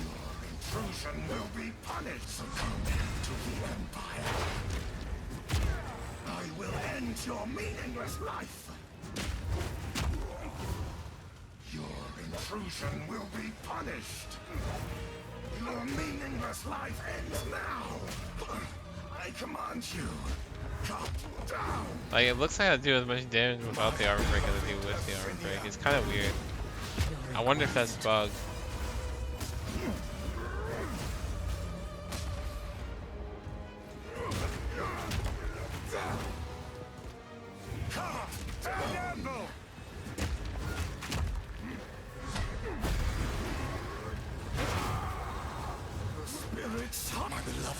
Your intrusion will be punished. Succumb to the Empire. I will end your meaningless life. Your intrusion will be punished. Your meaningless life ends now. I command you. Cut down. Like, it looks like I do as much damage without the armor break as I do with the armor break. It's kind of weird. I wonder if that's bugged.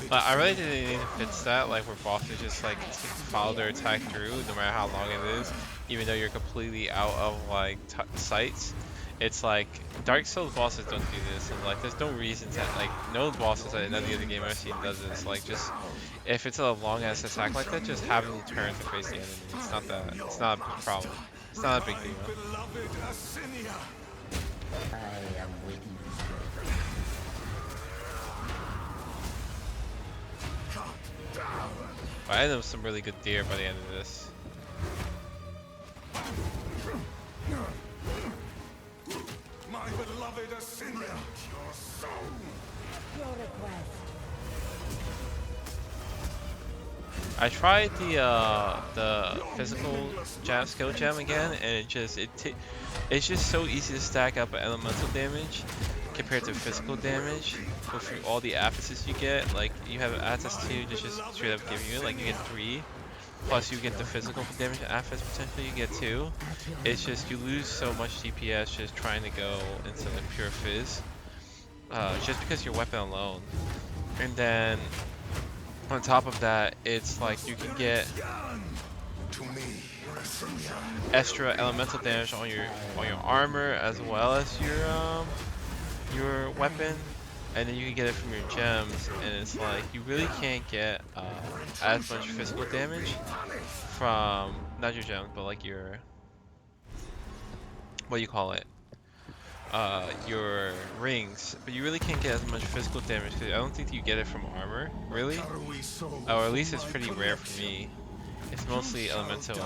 But I really didn't need to fix that, like where bosses just like follow their attack through no matter how long it is, even though you're completely out of like sights. It's like Dark Souls bosses don't do this, and like there's no reason to like no bosses in any other game I've seen does this. Like just if it's a long ass attack like that, just have them turn to face the enemy. It's not that. It's not a big problem. It's not a big deal. I am with you. But I ended up with some really good deer by the end of this. My beloved Assyria, your soul. Your request. I tried the physical skill gem again, and it's just so easy to stack up elemental damage compared to physical damage. With all the affixes you get, like you have access to just straight up give you like you get 3, plus you get the physical damage affix potentially you get 2. It's just you lose so much DPS just trying to go into like pure fizz, just because your weapon alone. And then on top of that, it's like you can get extra elemental damage on your armor as well as your weapon, and then you can get it from your gems. And it's like you really can't get as much physical damage from not your gems, but like your what do you call it? Your rings, but you really can't get as much physical damage because I don't think you get it from armor, really. Or at least it's pretty rare for me. It's mostly elemental,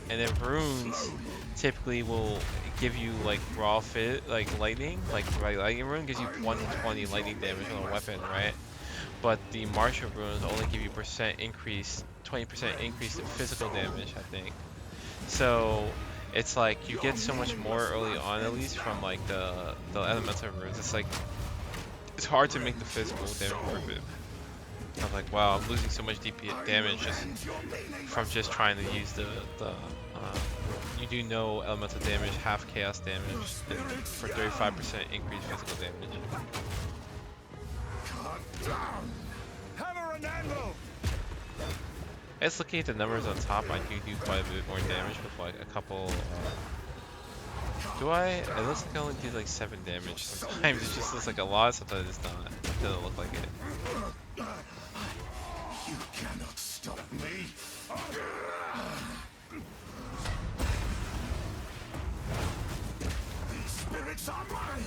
and then runes typically will give you like raw fit, like lightning, like lightning rune gives you 120 lightning damage on a weapon, right? But the martial runes only give you percent increase, 20% increase in physical damage, I think. So it's like you get so much more early on, at least from like the elemental runes. It's like it's hard to make the physical damage worth it. I'm like, wow, I'm losing so much DP damage just from just trying to use the you do no elemental damage, half chaos damage, and for 35% increased physical damage. Hammer and anvil! I guess looking at the numbers on top, I do quite a bit more damage with like a couple. Do I? It looks like I only do like 7 damage sometimes. It just looks like a lot, sometimes it's not. It doesn't look like it. You cannot stop me. These spirits are mine.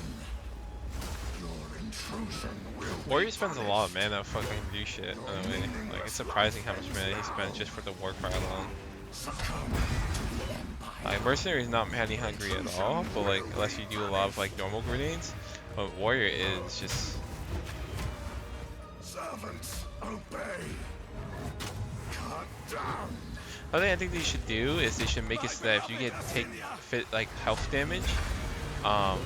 Your intrusion will. Warrior spends a lot of mana fucking do shit. Anyway, like it's surprising how much mana he spends just for the war cry alone. Like mercenary is not money hungry at all, but like unless you do a lot of like normal grenades, but warrior is just. Servants, obey. Cut down. Other thing I think they should do is they should make it so that if you take like health damage, um,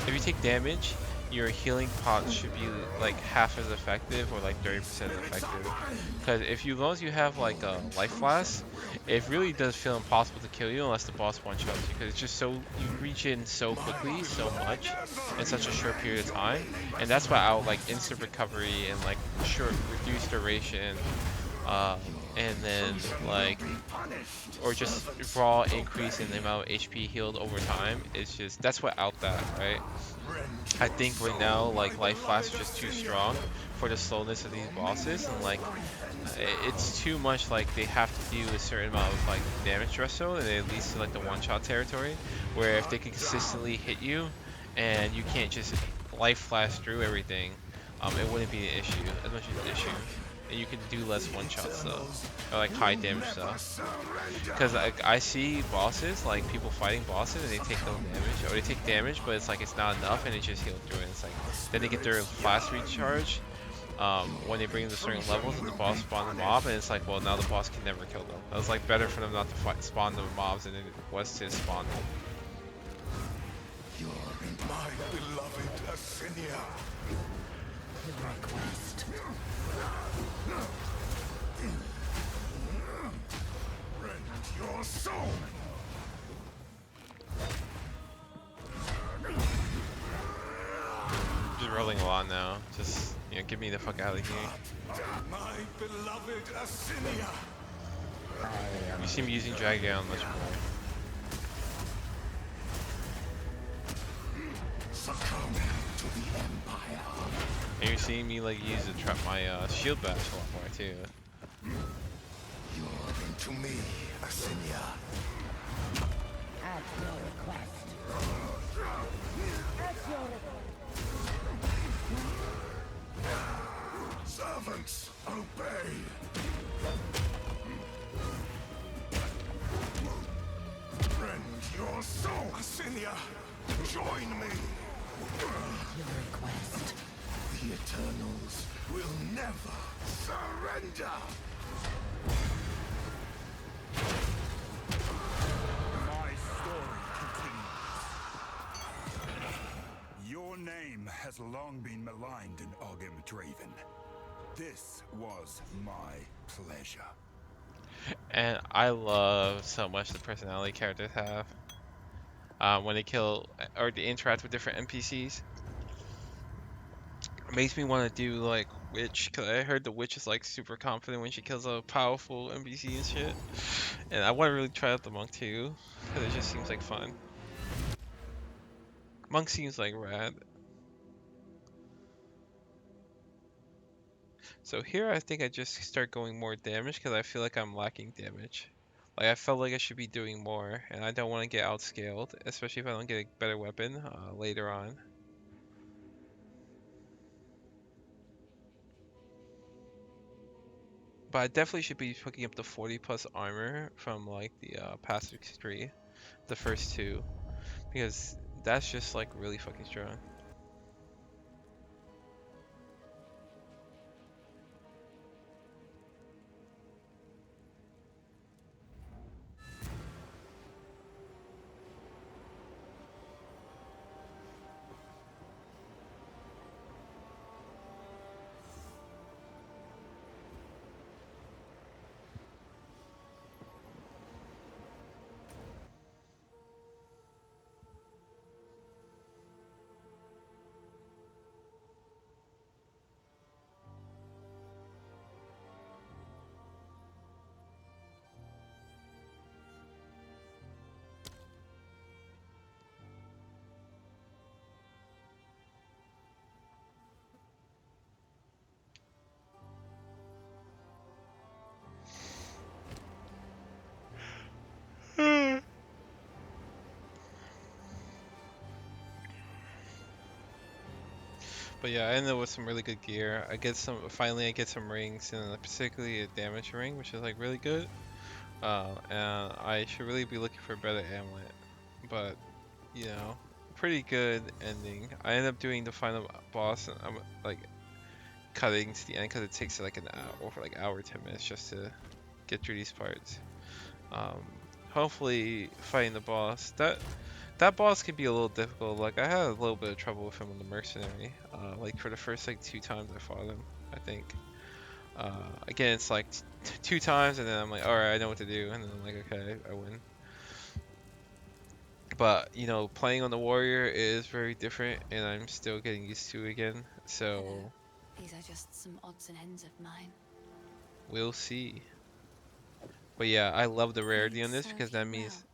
if you take damage, your healing pot should be like half as effective or like 30% effective. Because if you, as long as you have like a life flask, it really does feel impossible to kill you unless the boss one-shots you. Because it's just so, you reach in so quickly, so much, in such a short period of time. And that's why I'll like instant recovery and like short reduced duration. And then like, or just raw increase in the amount of HP healed over time. It's just, that's what out that, right? I think right now like life flask is just too strong for the slowness of these bosses, and like it's too much. Like they have to do a certain amount of like damage threshold, and it leads to like the one-shot territory, where if they can consistently hit you and you can't just life flash through everything, it wouldn't be an issue as much as an issue. And you can do less one-shots though, or like high damage stuff. Because I see bosses, like people fighting bosses, and they take no damage, or they take damage, but it's like it's not enough, and it just heals through it. It's like then they get their flash recharge when they bring them to certain levels, and the boss spawn the mob, and it's like, well, now the boss can never kill them. It was like better for them not to spawn the mobs than it was to spawn them. You're my beloved Asinia. Request. Rend your soul. Just rolling a lot now. Just, you know, get me the fuck out of here. My beloved Asinia. You see me using drag down much more. Succumb to the Empire. And you're seeing me like use the trap my shield bash a lot more too. You're into me, Asinia. At your request. Servants, obey. Rend your soul, Asinia. Join me. Your request. The Eternals will never surrender. My story continues. Your name has long been maligned in Ogim Draven. This was my pleasure. And I love so much the personality characters have. When they kill or they interact with different NPCs. It makes me want to do like Witch, because I heard the Witch is like super confident when she kills a powerful NPC and shit. And I want to really try out the Monk too, because it just seems like fun. Monk seems like rad. So here I think I just start going more damage because I feel like I'm lacking damage. Like I felt like I should be doing more, and I don't want to get outscaled, especially if I don't get a better weapon later on. But I definitely should be hooking up the 40 plus armor from like the passive tree, the first two, because that's just like really fucking strong. But yeah, I ended up with some really good gear. Finally I get some rings, and particularly a damage ring, which is like really good. And I should really be looking for a better amulet. But, you know, pretty good ending. I end up doing the final boss, and I'm like cutting to the end because it takes like an hour, over like hour 10 minutes just to get through these parts. Um, Hopefully fighting the boss. That boss can be a little difficult. Like I had a little bit of trouble with him on the mercenary. Like for the first like 2 times I fought him, I think. Again, it's like 2 times, and then I'm like, all right, I know what to do, and then I'm like, okay, I win. But you know, playing on the warrior is very different, and I'm still getting used to it again. Hello. So These are just some odds and ends of mine. we'll see. But yeah, I love the rarity They'd on this serve because you that means well.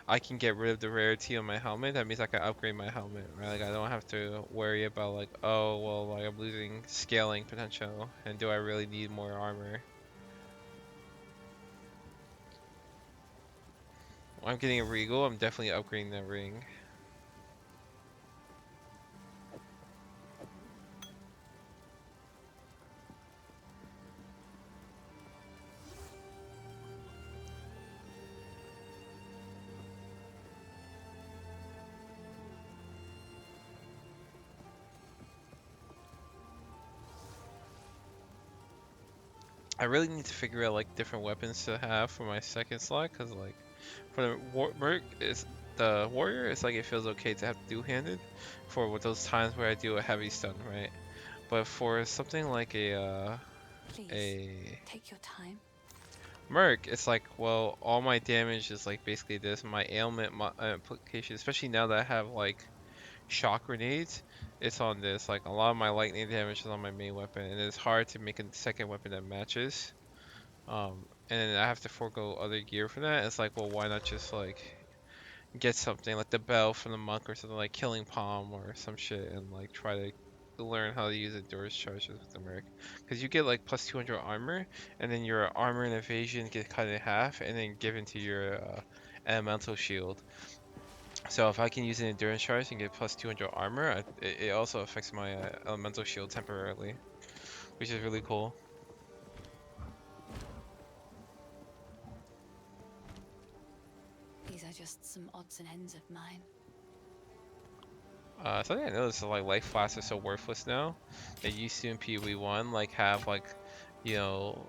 I can get rid of the rarity on my helmet. That means I can upgrade my helmet, right? Like I don't have to worry about like, oh well, like I'm losing scaling potential, and do I really need more armor? When I'm getting a regal, I'm definitely upgrading that ring. I really need to figure out like different weapons to have for my second slot, cause like for the merc is the warrior, it's like it feels okay to have two-handed for what those times where I do a heavy stun, right? But for something like Please, a take your time. merc, it's like, well, all my damage is like basically this. My ailment application, especially now that I have like shock grenades, it's on this. Like a lot of my lightning damage is on my main weapon, and it's hard to make a second weapon that matches. And then I have to forego other gear for that. It's like, well, why not just like get something like the bell from the monk or something like Killing Palm or some shit, and like try to learn how to use endurance charges with the merc, because you get like plus 200 armor, and then your armor and evasion get cut in half, and then given to your elemental shield. So if I can use an endurance charge and get plus 200 armor, it also affects my elemental shield temporarily, which is really cool. These are just some odds and ends of mine. Something I noticed is like life flasks are so worthless now. They used to in PoE 1 like have like, you know,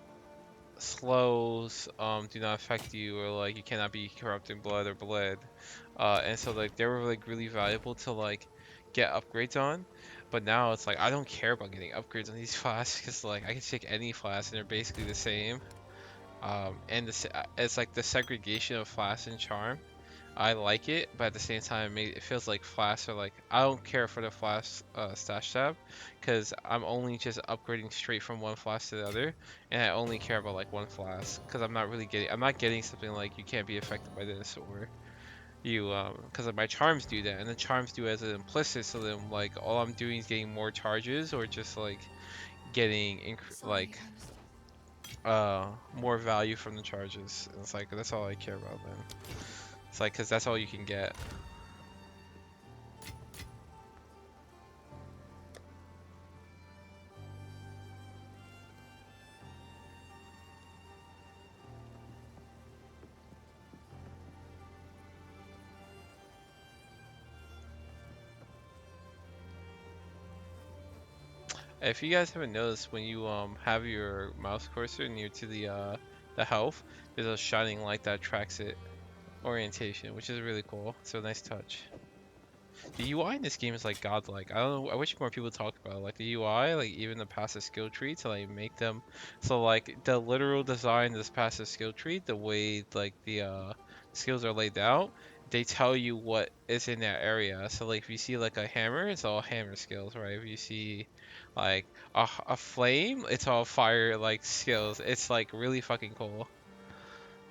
slows do not affect you, or like you cannot be corrupting blood or bled. And so like they were like really valuable to like get upgrades on. But now it's like I don't care about getting upgrades on these flasks because like I can take any flask and they're basically the same. And it's like the segregation of flask and charm. I like it, but at the same time, it feels like flasks are like I don't care for the flask stash tab, because I'm only just upgrading straight from one flask to the other, and I only care about like one flask, because I'm not getting something like you can't be affected by this, or you because like my charms do that, and the charms do as an implicit, so then like all I'm doing is getting more charges, or just like getting Sorry, I was. more value from the charges. And it's like that's all I care about then. It's like because that's all you can get. If you guys haven't noticed, when you have your mouse cursor near to the health, there's a shining light that tracks it orientation, which is really cool. So nice touch. The UI in this game is like godlike. I don't know. I wish more people talk about it. Like the UI, like even the passive skill tree to like make them. So like the literal design of this passive skill tree, the way like the skills are laid out, they tell you what is in that area. So like if you see like a hammer, it's all hammer skills, right? If you see like a flame, it's all fire like skills. It's like really fucking cool.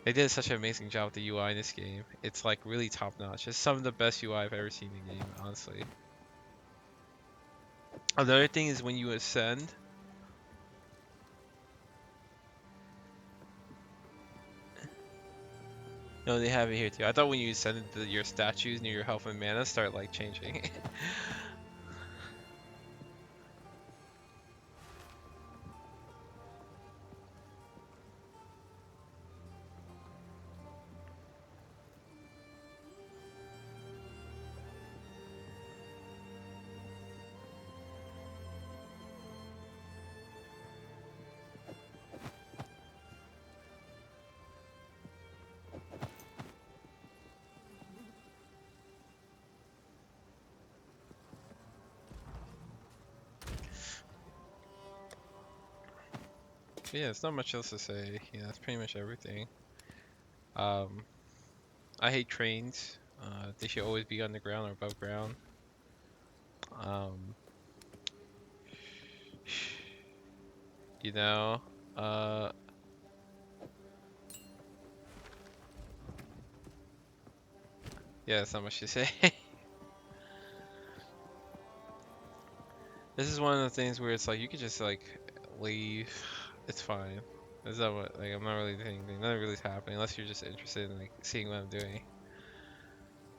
They did such an amazing job with the UI in this game. It's like really top notch. It's some of the best UI I've ever seen in a game, honestly. Another thing is when you ascend. No, they have it here too. I thought when you ascended, your statues near your health and mana start like changing. Yeah, it's not much else to say. Yeah, that's pretty much everything. Um, I hate trains. They should always be underground or above ground. Um, you know, uh, yeah, that's not much to say. This is one of the things where it's like you could just like leave. It's fine. It's not what like I'm not really doing anything. Nothing really is happening unless you're just interested in like seeing what I'm doing.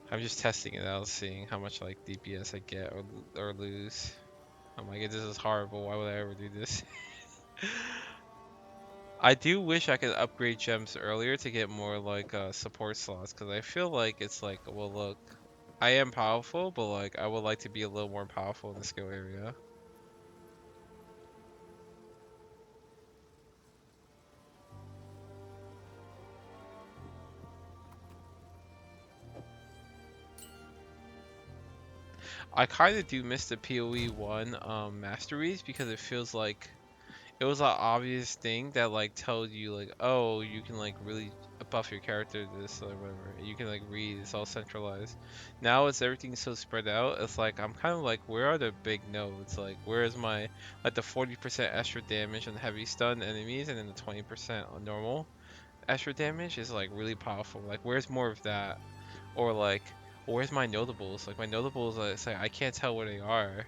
I'm just testing it out, seeing how much like DPS I get or lose. I'm like, this is horrible. Why would I ever do this? I do wish I could upgrade gems earlier to get more like support slots because I feel like it's like, well, look, I am powerful, but like I would like to be a little more powerful in the skill area. I kind of do miss the PoE 1 masteries because it feels like it was an obvious thing that like tells you like, oh, you can like really buff your character to this or whatever. You can like read, it's all centralized. Now it's everything so spread out. It's like I'm kind of like, where are the big nodes? Like, where is my like the 40% extra damage on heavy stun enemies and then the 20% on normal extra damage is like really powerful. Like, where's more of that? Or like, where's my notables? Like my notables, it's like I can't tell where they are.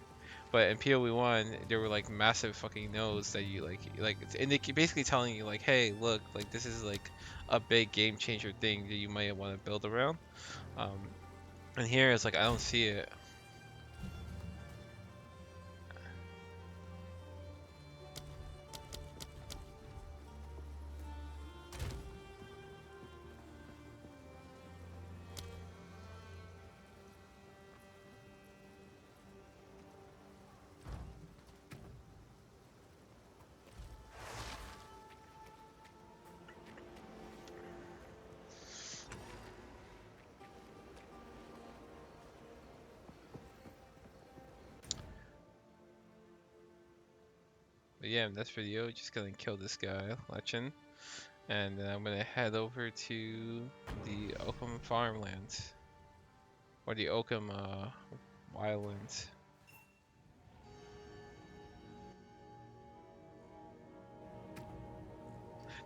But in PoE one, there were like massive fucking nodes that you and they basically telling you like, hey, look, like this is like a big game changer thing that you might want to build around. Um, and here it's like I don't see it. But yeah, in this video, just gonna kill this guy, Lechen, and then I'm gonna head over to the Oakham farmlands or the Oakham wildlands.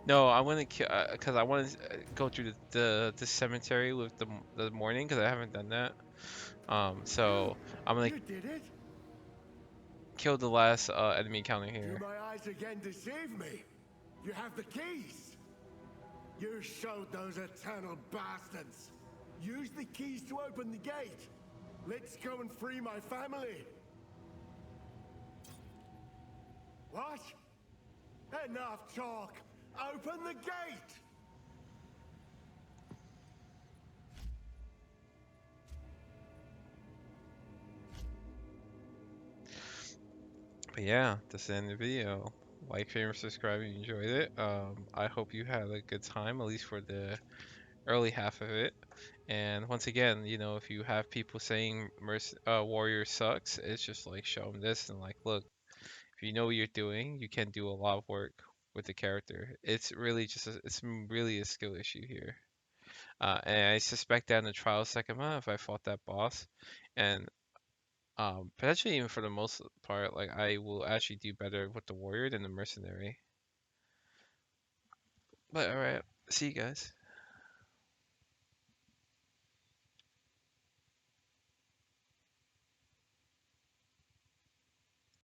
No, I want to kill because I want to go through the cemetery with the morning because I haven't done that. So I'm gonna You did it! kill the last enemy encounter Do here. my eyes again deceive me? You have the keys! You showed those eternal bastards! Use the keys to open the gate! Let's go and free my family! What? Enough talk! Open the gate! But yeah, that's the end of the video. Like, favorite, subscribe if you enjoyed it. I hope you had a good time, at least for the early half of it. And once again, you know, if you have people saying Warrior sucks, it's just like show them this and like, look, if you know what you're doing, you can do a lot of work with the character. It's really just it's really a skill issue here. And I suspect that in the trial of Sekima, if I fought that boss, and potentially even for the most part, like I will actually do better with the warrior than the mercenary. But alright, see you guys.